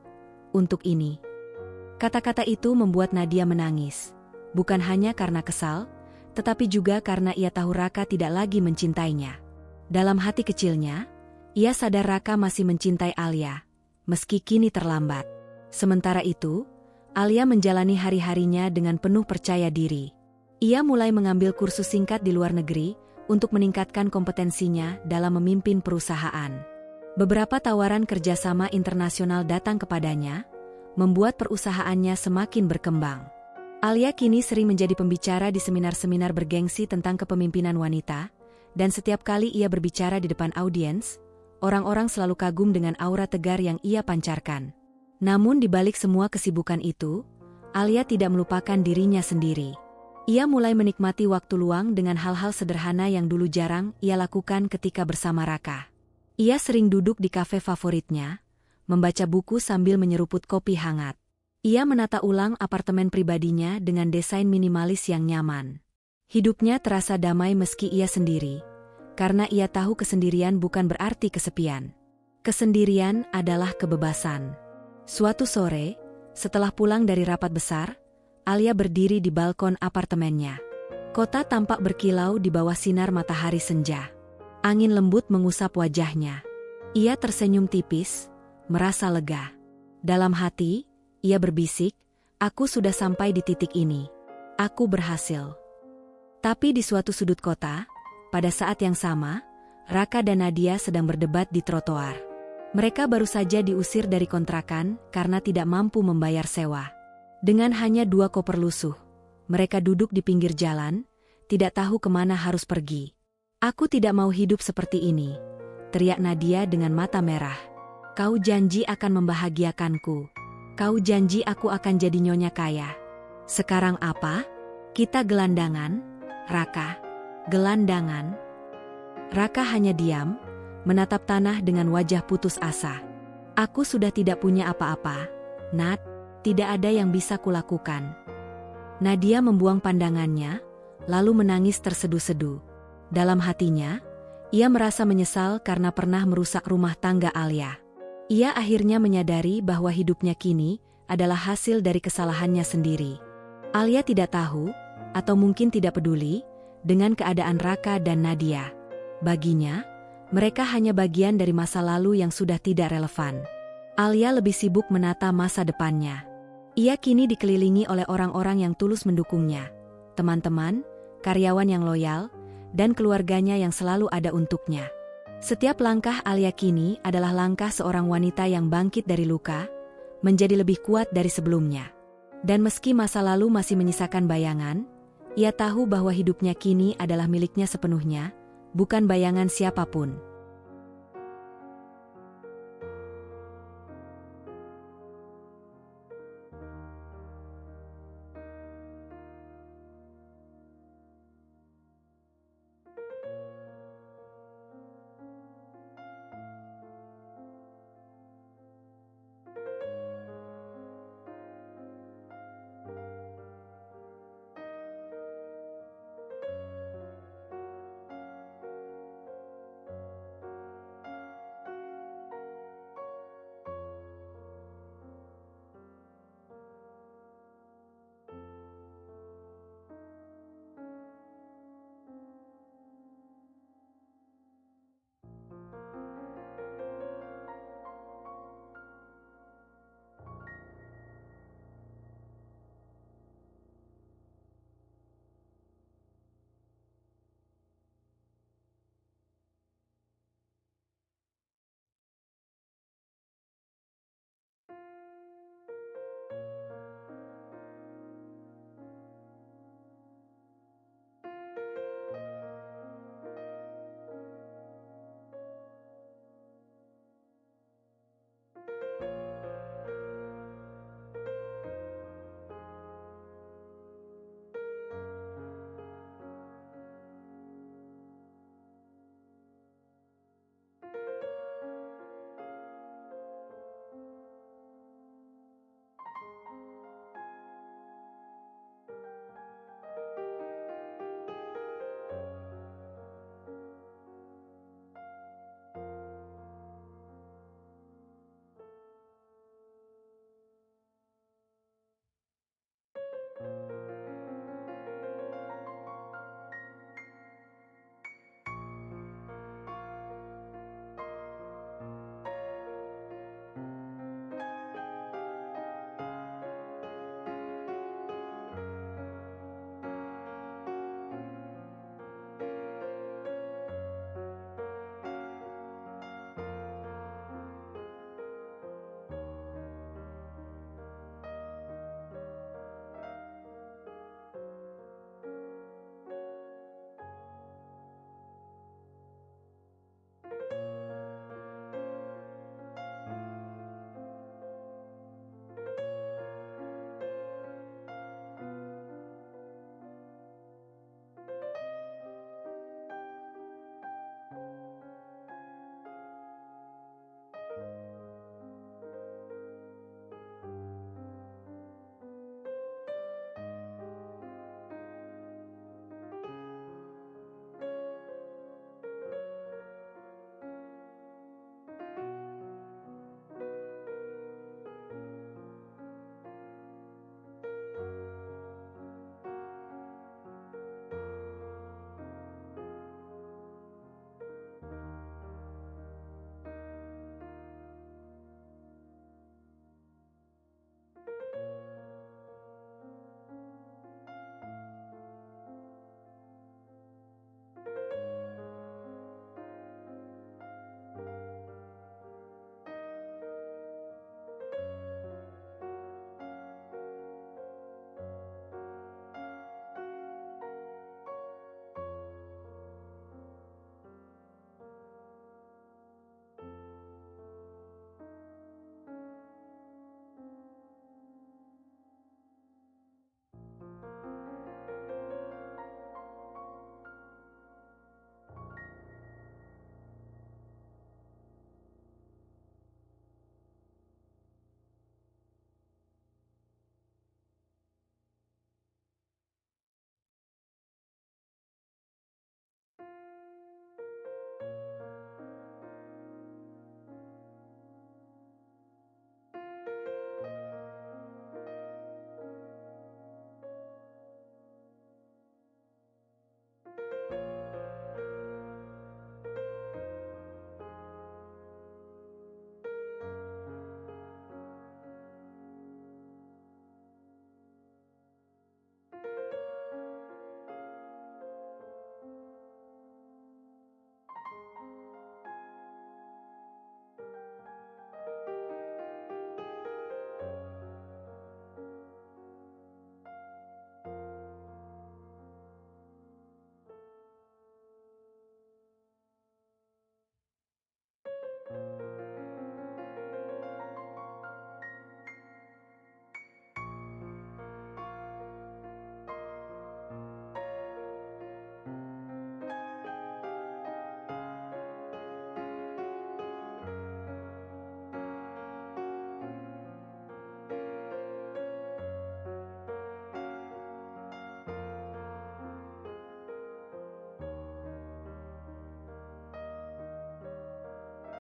ini. Kata-kata itu membuat Nadia menangis. Bukan hanya karena kesal, tetapi juga karena ia tahu Raka tidak lagi mencintainya. Dalam hati kecilnya, ia sadar Raka masih mencintai Alia, meski kini terlambat. Sementara itu, Alia menjalani hari-harinya dengan penuh percaya diri. Ia mulai mengambil kursus singkat di luar negeri untuk meningkatkan kompetensinya dalam memimpin perusahaan. Beberapa tawaran kerjasama internasional datang kepadanya, membuat perusahaannya semakin berkembang. Alia kini sering menjadi pembicara di seminar-seminar bergengsi tentang kepemimpinan wanita, dan setiap kali ia berbicara di depan audiens, orang-orang selalu kagum dengan aura tegar yang ia pancarkan. Namun di balik semua kesibukan itu, Alia tidak melupakan dirinya sendiri. Ia mulai menikmati waktu luang dengan hal-hal sederhana yang dulu jarang ia lakukan ketika bersama Raka. Ia sering duduk di kafe favoritnya, membaca buku sambil menyeruput kopi hangat. Ia menata ulang apartemen pribadinya dengan desain minimalis yang nyaman. Hidupnya terasa damai meski ia sendiri, karena ia tahu kesendirian bukan berarti kesepian. Kesendirian adalah kebebasan. Suatu sore, setelah pulang dari rapat besar, Alia berdiri di balkon apartemennya. Kota tampak berkilau di bawah sinar matahari senja. Angin lembut mengusap wajahnya. Ia tersenyum tipis, merasa lega. Dalam hati, ia berbisik, "Aku sudah sampai di titik ini. Aku berhasil." Tapi di suatu sudut kota, pada saat yang sama, Raka dan Nadia sedang berdebat di trotoar. Mereka baru saja diusir dari kontrakan karena tidak mampu membayar sewa. Dengan hanya 2 koper lusuh, mereka duduk di pinggir jalan, tidak tahu kemana harus pergi. "Aku tidak mau hidup seperti ini," teriak Nadia dengan mata merah. "Kau janji akan membahagiakanku. Kau janji aku akan jadi nyonya kaya. Sekarang apa? Kita gelandangan, Raka. Gelandangan." Raka hanya diam, menatap tanah dengan wajah putus asa. "Aku sudah tidak punya apa-apa, Nat. Tidak ada yang bisa kulakukan." Nadia membuang pandangannya, lalu menangis terseduh-seduh. Dalam hatinya, ia merasa menyesal karena pernah merusak rumah tangga Alia. Ia akhirnya menyadari bahwa hidupnya kini adalah hasil dari kesalahannya sendiri. Alia tidak tahu, atau mungkin tidak peduli, dengan keadaan Raka dan Nadia. Baginya, mereka hanya bagian dari masa lalu yang sudah tidak relevan. Alia lebih sibuk menata masa depannya. Ia kini dikelilingi oleh orang-orang yang tulus mendukungnya, teman-teman, karyawan yang loyal, dan keluarganya yang selalu ada untuknya. Setiap langkah Alia kini adalah langkah seorang wanita yang bangkit dari luka, menjadi lebih kuat dari sebelumnya. Dan meski masa lalu masih menyisakan bayangan, ia tahu bahwa hidupnya kini adalah miliknya sepenuhnya, bukan bayangan siapapun.